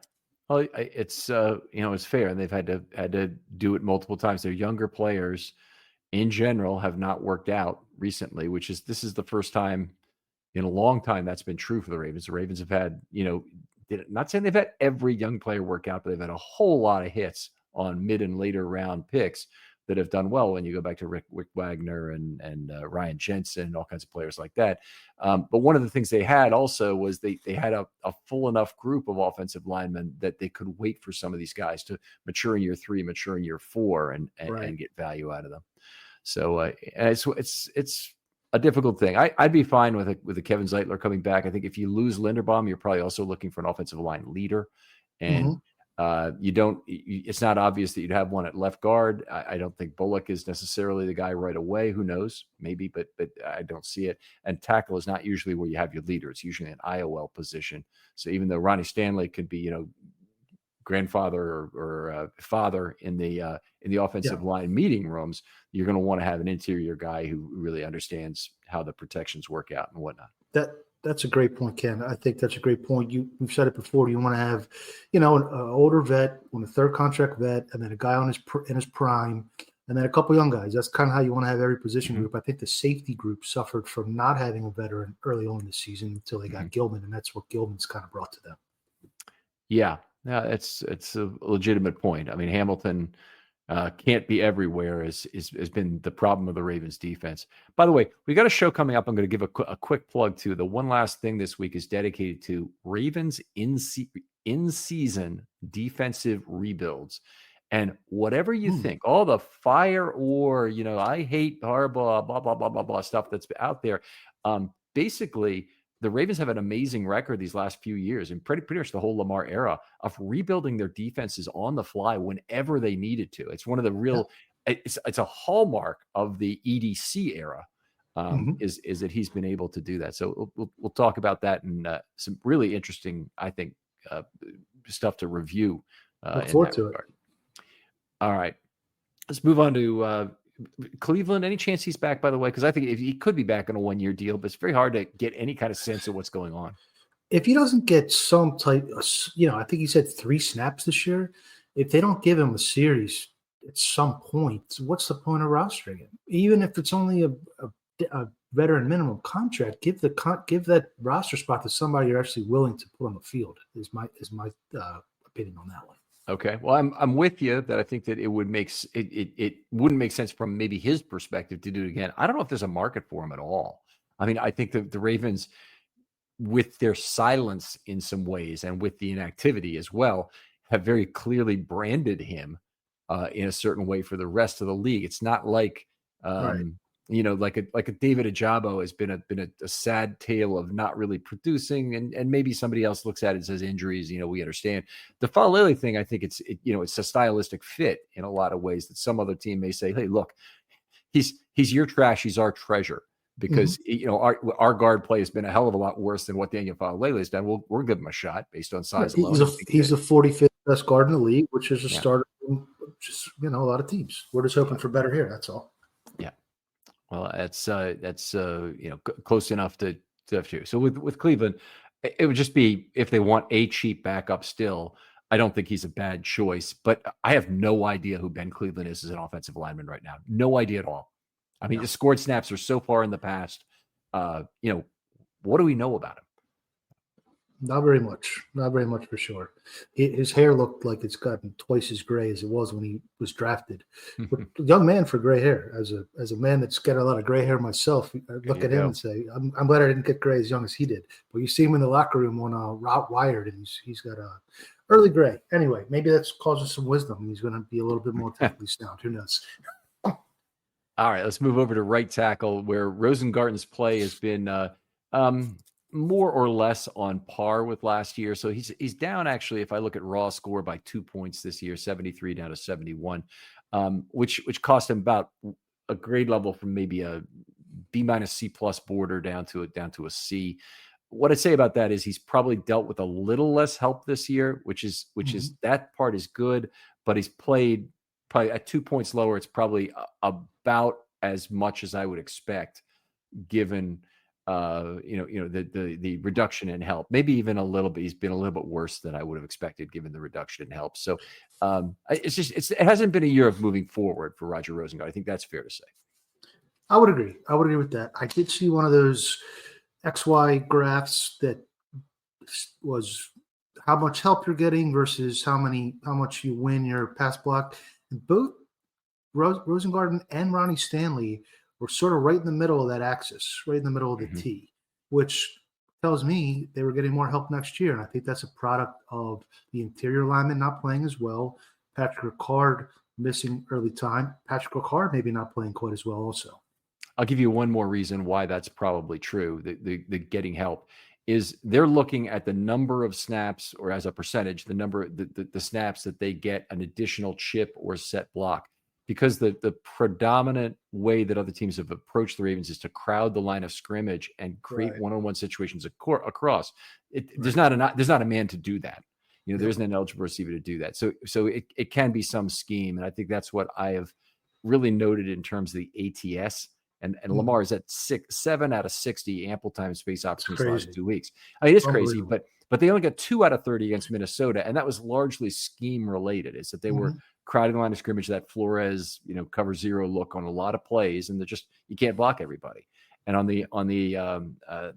Well, it's it's fair, and they've had to do it multiple times. Their younger players, in general, have not worked out recently. This is the first time in a long time that's been true for the Ravens. The Ravens have had, not saying they've had every young player work out, but they've had a whole lot of hits on mid and later round picks that have done well when you go back to Rick Wagner and Ryan Jensen and all kinds of players like that. But one of the things they had also was they had a full enough group of offensive linemen that they could wait for some of these guys to mature in year 3, mature in year 4, and get value out of them. So it's a difficult thing. I'd be fine with a Kevin Zeitler coming back. I think if you lose Linderbaum, you're probably also looking for an offensive line leader, and it's not obvious that you'd have one at left guard. I don't think Bullock is necessarily the guy right away. Who knows? Maybe, but I don't see it. And tackle is not usually where you have your leader. It's usually an IOL position. So even though Ronnie Stanley could be, grandfather or father in the offensive line meeting rooms, you're going to want to have an interior guy who really understands how the protections work out and whatnot. That's a great point, Ken. I think that's a great point. We've said it before. You want to have, an older vet, a third contract vet, and then a guy in his prime, and then a couple young guys. That's kind of how you want to have every position group. I think the safety group suffered from not having a veteran early on in the season until they got Gilman, and that's what Gilman's kind of brought to them. Yeah, it's a legitimate point. I mean, Hamilton can't be everywhere has been the problem of the Ravens defense. By the way, we got a show coming up. I'm going to give a quick plug to. The one last thing this week is dedicated to Ravens in-season defensive rebuilds. And whatever you think, all the fire or, I hate Harbaugh, blah, blah, blah, blah, blah stuff that's out there. Basically, the Ravens have an amazing record these last few years, and pretty much the whole Lamar era, of rebuilding their defenses on the fly whenever they needed to. It's one of the real, it's a hallmark of the EDC era, is that he's been able to do that. So we'll talk about that and some really interesting, I think, stuff to review. Look forward to it. All right, let's move on to Cleveland. Any chance he's back, by the way? Because I think if he could be back on a 1-year deal, but it's very hard to get any kind of sense of what's going on. If he doesn't get some type, I think he said 3 snaps this year. If they don't give him a series at some point, what's the point of rostering him? Even if it's only a veteran minimum contract, give that roster spot to somebody you're actually willing to put on the field. Is my opinion on that one. Okay. Well, I'm with you that I think that it wouldn't make sense from maybe his perspective to do it again. I don't know if there's a market for him at all. I mean, I think that the Ravens, with their silence in some ways and with the inactivity as well, have very clearly branded him in a certain way for the rest of the league. It's not like like a David Ajabo has been a sad tale of not really producing, and maybe somebody else looks at it and says injuries. We understand the Falele thing. I think it's a stylistic fit in a lot of ways that some other team may say, hey, look, he's your trash, he's our treasure, because our guard play has been a hell of a lot worse than what Daniel Falele has done. We'll give him a shot based on size alone. He's the 45th best guard in the league, which is a starter from just a lot of teams. We're just hoping for better here. That's all. Yeah. Well, that's close enough to have to. So with Cleveland, it would just be if they want a cheap backup still. I don't think he's a bad choice, but I have no idea who Ben Cleveland is as an offensive lineman right now. No idea at all. I mean, the scored snaps are so far in the past what do we know about him? Not very much. Not very much for sure. His hair looked like it's gotten twice as gray as it was when he was drafted. But a young man for gray hair. As a man that's got a lot of gray hair myself, I look at him and say, I'm glad I didn't get gray as young as he did. But you see him in the locker room on Route Wired, and he's got a early gray. Anyway, maybe that's causes some wisdom. He's going to be a little bit more technically sound. Who knows? All right, let's move over to right tackle, where Rosengarten's play has been more or less on par with last year. So he's down, actually, if I look at raw score, by 2 points this year, 73 down to 71, which cost him about a grade level from maybe a B minus C plus border down to a C. What I'd say about that is he's probably dealt with a little less help this year, which is that part is good, but he's played probably at 2 points lower. It's probably about as much as I would expect, given the reduction in help. Maybe even a little bit. He's been a little bit worse than I would have expected, given the reduction in help. So it hasn't been a year of moving forward for Roger Rosengart. I think that's fair to say. I would agree. I would agree with that. I did see one of those XY graphs that was how much help you're getting versus how much you win your pass block. And both Rosengarten and Ronnie Stanley were sort of right in the middle of that axis, right in the middle of the T, which tells me they were getting more help next year. And I think that's a product of the interior lineman not playing as well. Patrick Ricard missing early time. Patrick Ricard maybe not playing quite as well also. I'll give you one more reason why that's probably true. The getting help is they're looking at the number of snaps, or as a percentage, the snaps that they get an additional chip or set block, because the predominant way that other teams have approached the Ravens is to crowd the line of scrimmage and create one-on-one situations across. There's not a man to do that. There isn't an eligible receiver to do that. So it can be some scheme, and I think that's what I have really noted in terms of the ATS. And Lamar is at 7 out of 60 ample time space opportunities the last 2 weeks. I mean, it's crazy, but they only got 2 out of 30 against Minnesota, and that was largely scheme related. Is that they were crowding the line of scrimmage, that Flores, cover zero look on a lot of plays, and you can't block everybody. And on the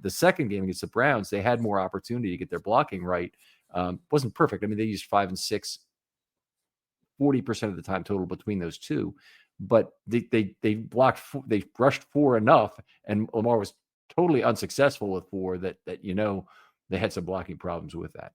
second game against the Browns, they had more opportunity to get their blocking right. Wasn't perfect. I mean, they used 5 and 6, 40% of the time total between those two. But they rushed 4 enough, and Lamar was totally unsuccessful with 4 that they had some blocking problems with that.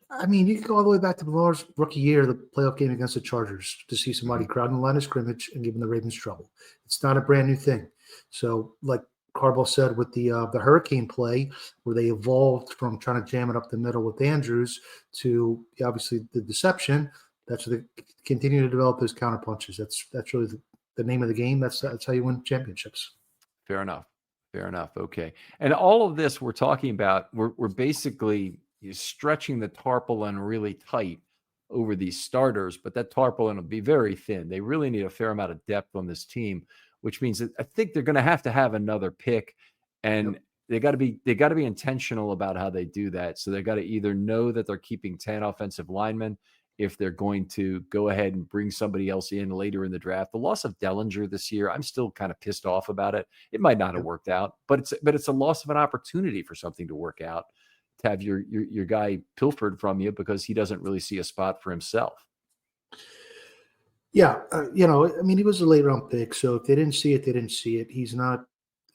I mean, you can go all the way back to Lamar's rookie year, the playoff game against the Chargers, to see somebody crowding the line of scrimmage and giving the Ravens trouble. It's not a brand new thing. So, like Carbo said with the Hurricane play, where they evolved from trying to jam it up the middle with Andrews to obviously the deception. That's what they continue to develop those counter punches. That's really the name of the game. That's how you win championships. Fair enough. Okay. And all of this we're talking about, we're basically stretching the tarpaulin really tight over these starters, but that tarpaulin will be very thin. They really need a fair amount of depth on this team, which means that I think they're going to have another pick, and they got to be intentional about how they do that. So they got to either know that they're keeping 10 offensive linemen, if they're going to go ahead and bring somebody else in later in the draft. The loss of Dellinger this year, I'm still kind of pissed off about it. It might not have worked out, but it's a loss of an opportunity for something to work out, to have your guy pilfered from you because he doesn't really see a spot for himself. Yeah, I mean, he was a late round pick, so if they didn't see it, they didn't see it. He's not.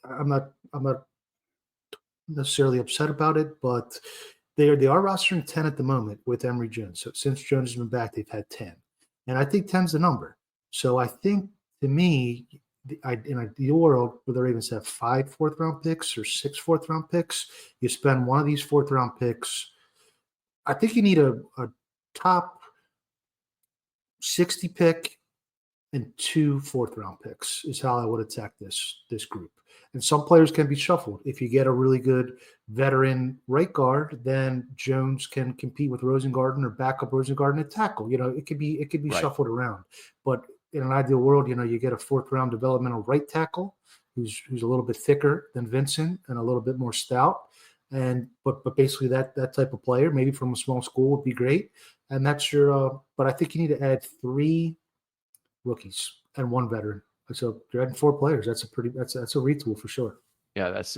I'm not necessarily upset about it, but they are rostering 10 at the moment with Emory Jones. So since Jones has been back, they've had 10. And I think 10's the number. So I think, to me, in an ideal world where the Ravens have 5 fourth-round picks or 6 fourth-round picks, you spend one of these fourth-round picks. I think you need a top 60 pick and 2 fourth-round picks is how I would attack this group. And some players can be shuffled. If you get a really good veteran right guard, then Jones can compete with Rosengarten or back up Rosengarten at tackle. It could be right. Shuffled around. But in an ideal world, you get a 4th-round developmental right tackle who's a little bit thicker than Vincent and a little bit more stout. But basically that type of player, maybe from a small school, would be great. And that's your. But I think you need to add 3 rookies and 1 veteran. So you're adding 4 players. That's a retool for sure. Yeah, that's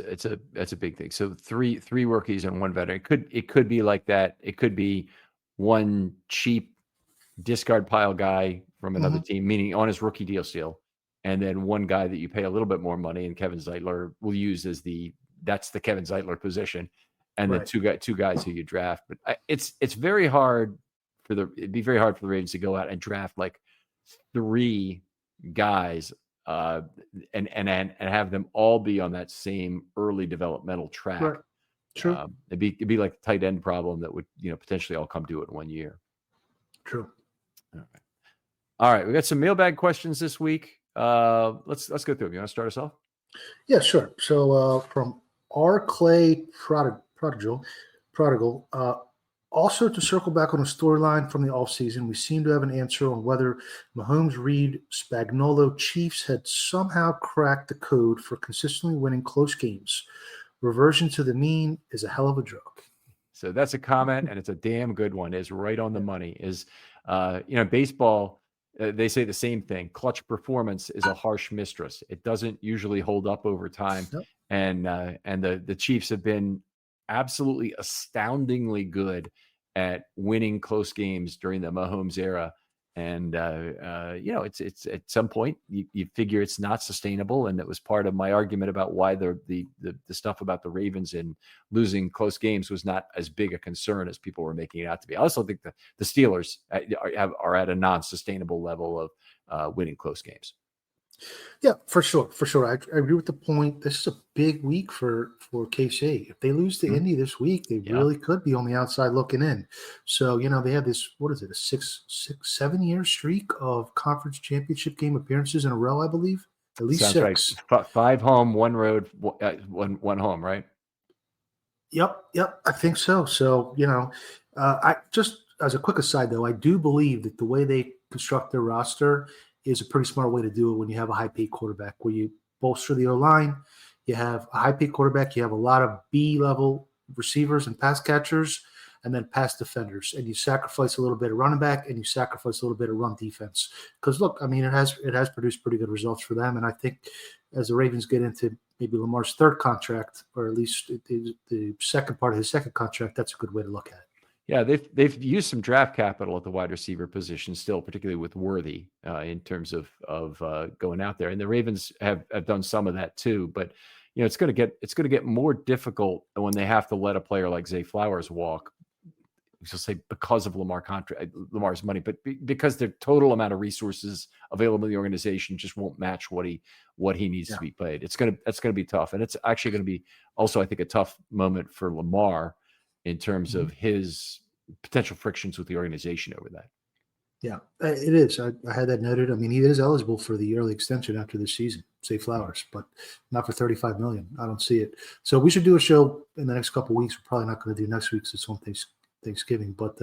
a big thing. So three rookies and one veteran. It could be like that. It could be one cheap discard pile guy from another team, meaning on his rookie deal still, and then one guy that you pay a little bit more money, and Kevin Zeitler will use as that's the Kevin Zeitler position, and then two guys who you draft. But it's very hard it'd be very hard for the Ravens to go out and draft like three guys and have them all be on that same early developmental track. Right. True. It'd be like the tight end problem that would potentially all come to it in 1 year. True. All right. We got some mailbag questions this week. Let's go through them. You want to start us off? Yeah, sure. So from R. Clay Prodigal, also to circle back on a storyline from the offseason, we seem to have an answer on whether Mahomes, Reed, Spagnuolo Chiefs had somehow cracked the code for consistently winning close games. Reversion to the mean is a hell of a drug. So that's a comment, and it's a damn good one. It's right on the money. Baseball, they say the same thing. Clutch performance is a harsh mistress. It doesn't usually hold up over time. Nope. And the Chiefs have been absolutely astoundingly good at winning close games during the Mahomes era. And, it's at some point you figure it's not sustainable. And that was part of my argument about why the stuff about the Ravens and losing close games was not as big a concern as people were making it out to be. I also think the Steelers are at a non-sustainable level of winning close games. Yeah, for sure. I agree with the point. This is a big week for KC. If they lose to Indy this week, they really could be on the outside looking in. So, they have this, what is it, a 7-year streak of conference championship game appearances in a row, I believe. At least Sounds 6. Right. 5 home, 1 road, one home, right? Yep. I think so. So, I just as a quick aside, though, I do believe that the way they construct their roster is a pretty smart way to do it when you have a high-paid quarterback, where you bolster the O-line, you have a high-paid quarterback, you have a lot of B-level receivers and pass catchers, and then pass defenders, and you sacrifice a little bit of running back, and you sacrifice a little bit of run defense. Because look, I mean, it has produced pretty good results for them, and I think as the Ravens get into maybe Lamar's third contract, or at least the second part of his second contract, that's a good way to look at it. Yeah, they've used some draft capital at the wide receiver position still, particularly with Worthy in terms of going out there. And the Ravens have done some of that too. But it's going to get more difficult when they have to let a player like Zay Flowers walk. We'll say because of Lamar's money, but because the total amount of resources available in the organization just won't match what he needs to be paid. That's going to be tough, and it's actually going to be also, I think, a tough moment for Lamar in terms of his potential frictions with the organization over that. Yeah, it is. I had that noted. I mean, he is eligible for the early extension after this season, say Flowers, but not for $35 million. I don't see it. So we should do a show in the next couple of weeks. We're probably not going to do next week, so it's on Thanksgiving, but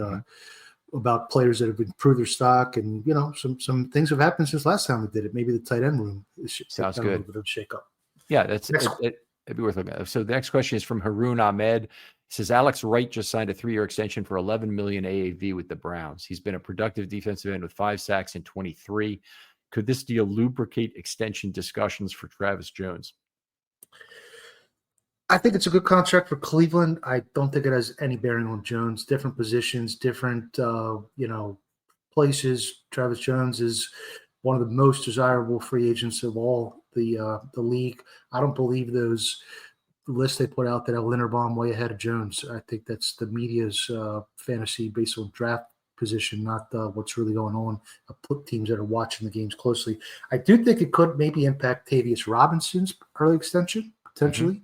about players that have improved their stock, and some things have happened since last time we did it. Maybe the tight end room sounds good. A little bit of a shake up. Yeah, it'd be worth looking at. So the next question is from Haroon Ahmed. He says, Alex Wright just signed a 3-year extension for $11 million AAV with the Browns. He's been a productive defensive end with 5 sacks in 23. Could this deal lubricate extension discussions for Travis Jones? I think it's a good contract for Cleveland. I don't think it has any bearing on Jones. Different positions, different places. Travis Jones is one of the most desirable free agents of all the league. I don't believe those lists they put out that have Linderbaum way ahead of Jones. I think that's the media's fantasy based on draft position, not what's really going on. Teams that are watching the games closely. I do think it could maybe impact Tavius Robinson's early extension potentially.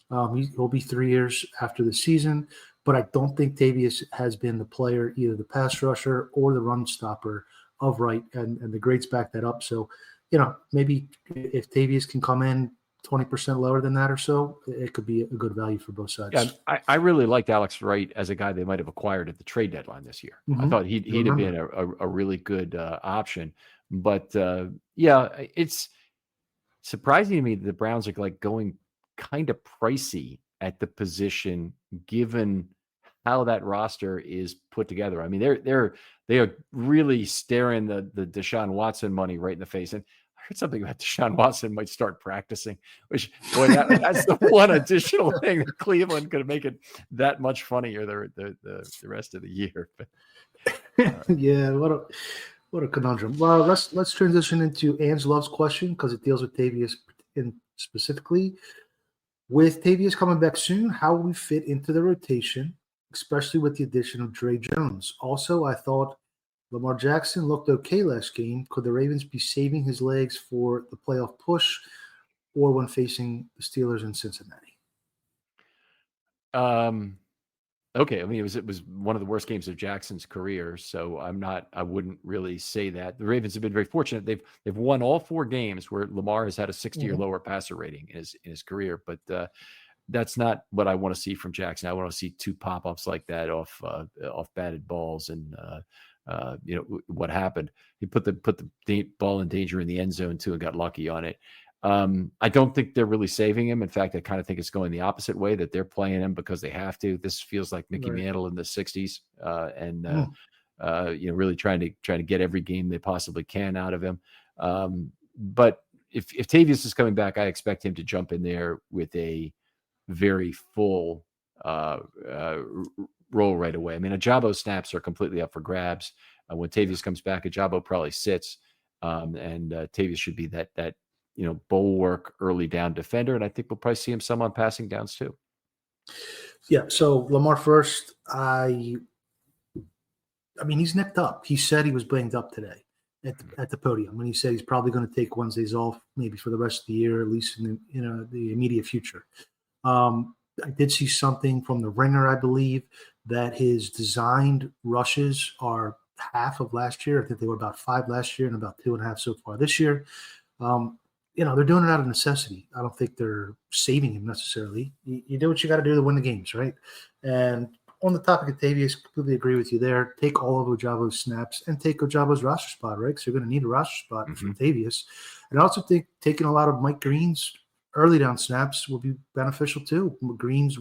He'll be 3 years after the season, but I don't think Tavius has been the player, either the pass rusher or the run stopper of Wright, and the grades back that up. So, maybe if Tavius can come in 20% lower than that or so, it could be a good value for both sides. Yeah, I really liked Alex Wright as a guy they might have acquired at the trade deadline this year. I thought he'd have been a really good option. But, it's surprising to me that the Browns are like going kind of pricey at the position given how that roster is put together. I mean, they are really staring the Deshaun Watson money right in the face. And heard something about Deshaun Watson might start practicing, which, boy, that's the one additional thing that Cleveland could make it that much funnier the rest of the year. But, Yeah, what a conundrum. Well, let's transition into Ange Love's question because it deals with Tavius specifically. With Tavius coming back soon, how will we fit into the rotation, especially with the addition of Dre Jones? Also, I thought Lamar Jackson looked okay last game. Could the Ravens be saving his legs for the playoff push or when facing the Steelers in Cincinnati? Okay, I mean it was one of the worst games of Jackson's career, so I wouldn't really say that. The Ravens have been very fortunate. They've won all 4 games where Lamar has had a 60 or lower passer rating in his career, but that's not what I want to see from Jackson. I want to see 2 pop-ups like that off batted balls, and what happened. He put the ball in danger in the end zone too and got lucky on it. I don't think they're really saving him. In fact, I kind of think it's going the opposite way, that they're playing him because they have to. This feels like Mickey Mantle in the 60s, really trying to get every game they possibly can out of him. But if Tavius is coming back, I expect him to jump in there with a very full role right away. I mean, Ajabo snaps are completely up for grabs. When Tavius comes back, Ajabo probably sits, and Tavius should be that bulwark early down defender, and I think we'll probably see him some on passing downs too. Yeah. So Lamar first. I mean, he's nicked up. He said he was banged up today at the podium when he said he's probably going to take Wednesdays off, maybe for the rest of the year, at least in the immediate future. I did see something from the Ringer, I believe, that his designed rushes are half of last year. I think they were about 5 last year and about 2.5 so far this year. They're doing it out of necessity. I don't think they're saving him necessarily. You do what you got to do to win the games, right? And on the topic of Tavius, completely agree with you there. Take all of Ojabo's snaps and take Ojabo's roster spot, right? So you're going to need a roster spot for Tavius. And I also think taking a lot of Mike Green's early down snaps will be beneficial too. Green's,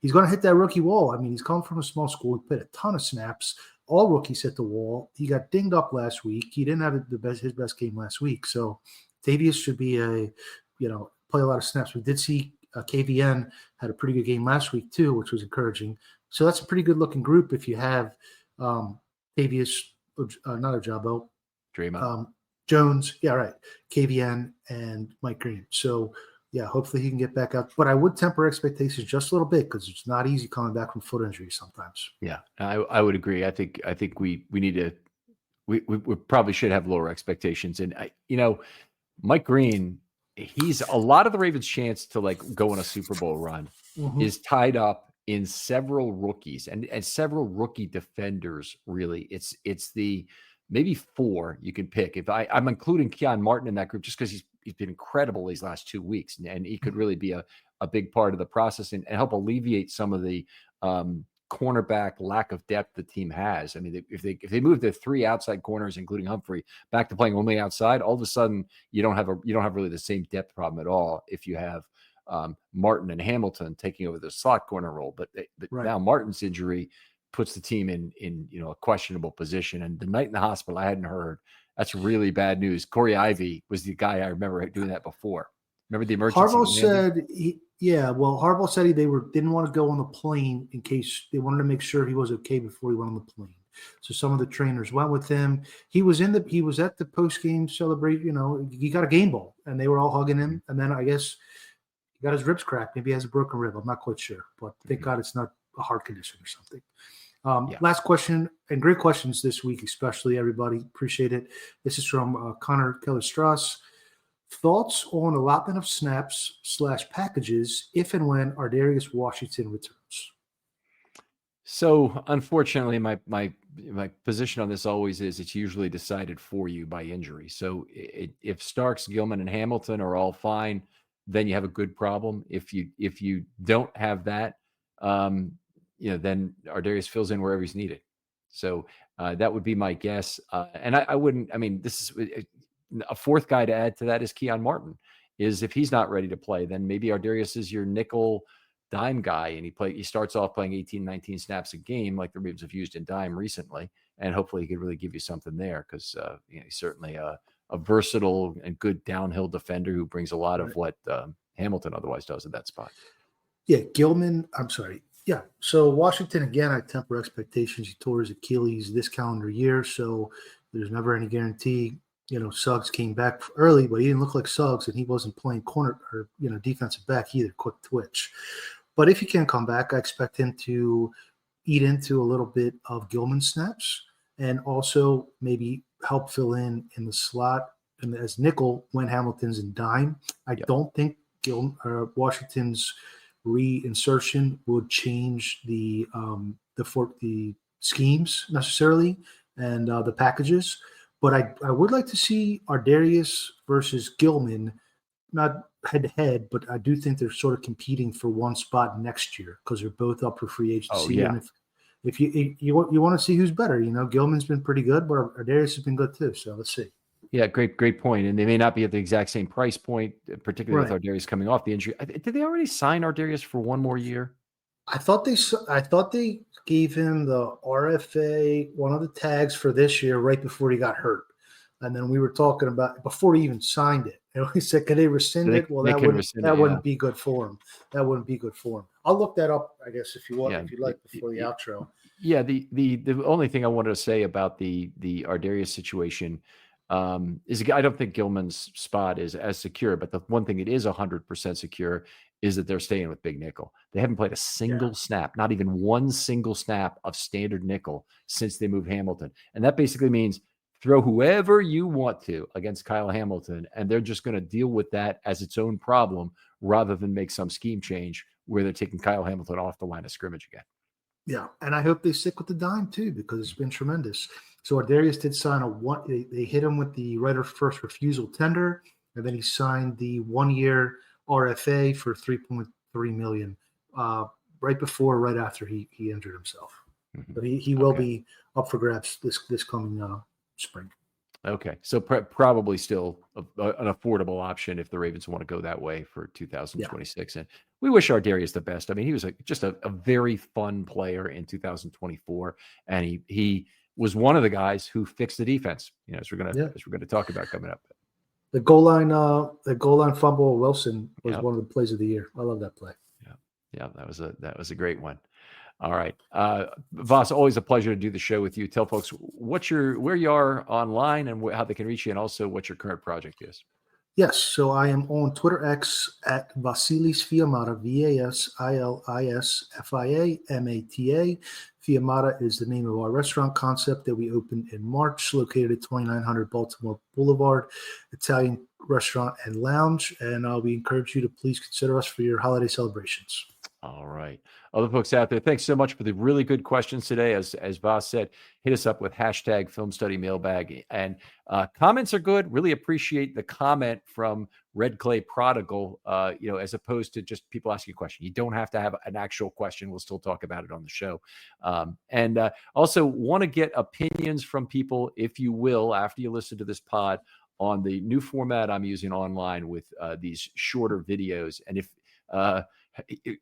he's going to hit that rookie wall. I mean, he's come from a small school. He played a ton of snaps. All rookies hit the wall. He got dinged up last week. He didn't have his best game last week. So Tavius should be play a lot of snaps. We did see KVN had a pretty good game last week too, which was encouraging. So that's a pretty good looking group if you have Tavius, not Ojabo, Jones, KVN and Mike Green. So yeah, hopefully he can get back up. But I would temper expectations just a little bit because it's not easy coming back from foot injuries sometimes. Yeah, I would agree. I think we need to we probably should have lower expectations. And Mike Green, he's a lot of the Ravens' chance to go on a Super Bowl run is tied up in several rookies and several rookie defenders. Really, it's the maybe 4 you can pick. If I'm including Keon Martin in that group just because he's been incredible these last 2 weeks, and he could really be a big part of the process and help alleviate some of the cornerback lack of depth the team has. I mean, if they move the 3 outside corners, including Humphrey, back to playing only outside, all of a sudden you don't have really the same depth problem at all if you have Martin and Hamilton taking over the slot corner role. But now Martin's injury puts the team in a questionable position. And the night in the hospital, I hadn't heard. That's really bad news. Corey Ivy was the guy I remember doing that before. Remember the emergency? Harbaugh said, Harbaugh said they didn't want to go on the plane in case they wanted to make sure he was okay before he went on the plane. So some of the trainers went with him. He was at the post-game celebration. He got a game ball, and they were all hugging him. And then I guess he got his ribs cracked. Maybe he has a broken rib. I'm not quite sure, but thank God it's not a heart condition or something. Last question, and great questions this week, especially everybody. Appreciate it. This is from Connor Keller-Strauss. Thoughts on allotment of snaps / packages if and when Ardarius Washington returns? So unfortunately, my position on this always is it's usually decided for you by injury. So if Starks, Gilman, and Hamilton are all fine, then you have a good problem. If you don't have that, then Ardarius fills in wherever he's needed. So that would be my guess. And I wouldn't. I mean, this is a 4th guy to add to that is Keon Martin. Is if he's not ready to play, then maybe Ardarius is your nickel dime guy, and he starts off playing 18, 19 snaps a game like the Ravens have used in dime recently, and hopefully he could really give you something there because he's certainly a a versatile and good downhill defender who brings a lot of what Hamilton otherwise does at that spot. Yeah, Gilman. I'm sorry. Yeah. So Washington, again, I temper expectations. He tore his Achilles this calendar year, so there's never any guarantee. Suggs came back early, but he didn't look like Suggs, and he wasn't playing corner or defensive back either. Quick twitch. But if he can come back, I expect him to eat into a little bit of Gilman snaps and also maybe help fill in the slot and as nickel when Hamilton's in dime. I don't think Washington's reinsertion would change the schemes necessarily and the packages. But I would like to see Ardarius versus Gilman, not head to head, but I do think they're sort of competing for one spot next year because they're both up for free agency. Oh, yeah. And if you want to see who's better, Gilman's been pretty good, but Ardarius has been good too. So let's see. Yeah, great point. And they may not be at the exact same price point, particularly with Ardarius coming off the injury. Did they already sign Ardarius for one more year? I thought they gave him the RFA, one of the tags for this year, right before he got hurt. And then we were talking about before he even signed it. And he said, "Can they rescind it?" Well, that wouldn't be good for him. That wouldn't be good for him. I'll look that up, I guess, if you want, if you'd like, before the outro. Yeah, the only thing I wanted to say about the Ardarius situation is I don't think Gilman's spot is as secure, but the one thing it is 100% secure is that they're staying with big nickel. They haven't played a single snap, not even one single snap of standard nickel since they moved Hamilton. And that basically means throw whoever you want to against Kyle Hamilton, and they're just going to deal with that as its own problem rather than make some scheme change where they're taking Kyle Hamilton off the line of scrimmage again. Yeah, and I hope they stick with the dime too because it's been tremendous. So Ardarius did sign they hit him with the right of first refusal tender, and then he signed the 1-year RFA for $3.3 million right after he injured himself. Mm-hmm. But he will be up for grabs this coming spring. Okay, so probably still an affordable option if the Ravens want to go that way for 2026. And we wish Ardarius the best. I mean, he was just a very fun player in 2024, and he was one of the guys who fixed the defense. As we're gonna talk about coming up. The goal line fumble Wilson was one of the plays of the year. I love that play. Yeah, that was a great one. All right. Voss, always a pleasure to do the show with you. Tell folks where you are online and how they can reach you, and also what your current project is. Yes. So I am on Twitter X at Vasilis Fiamata, VASILIS Fiamata is the name of our restaurant concept that we opened in March, located at 2900 Baltimore Boulevard, Italian restaurant and lounge. And we encourage you to please consider us for your holiday celebrations. All right. Other folks out there, thanks so much for the really good questions today. As Voss said, hit us up with hashtag Filmstudy Mailbag. And comments are good. Really appreciate the comment from Red Clay Prodigal, as opposed to just people asking a question. You don't have to have an actual question. We'll still talk about it on the show. And also want to get opinions from people, if you will, after you listen to this pod, on the new format I'm using online with these shorter videos. And if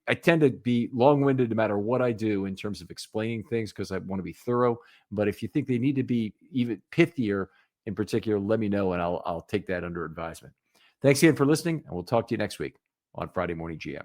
I tend to be long-winded no matter what I do in terms of explaining things because I want to be thorough. But if you think they need to be even pithier in particular, let me know and I'll take that under advisement. Thanks again for listening, and we'll talk to you next week on Friday Morning GM.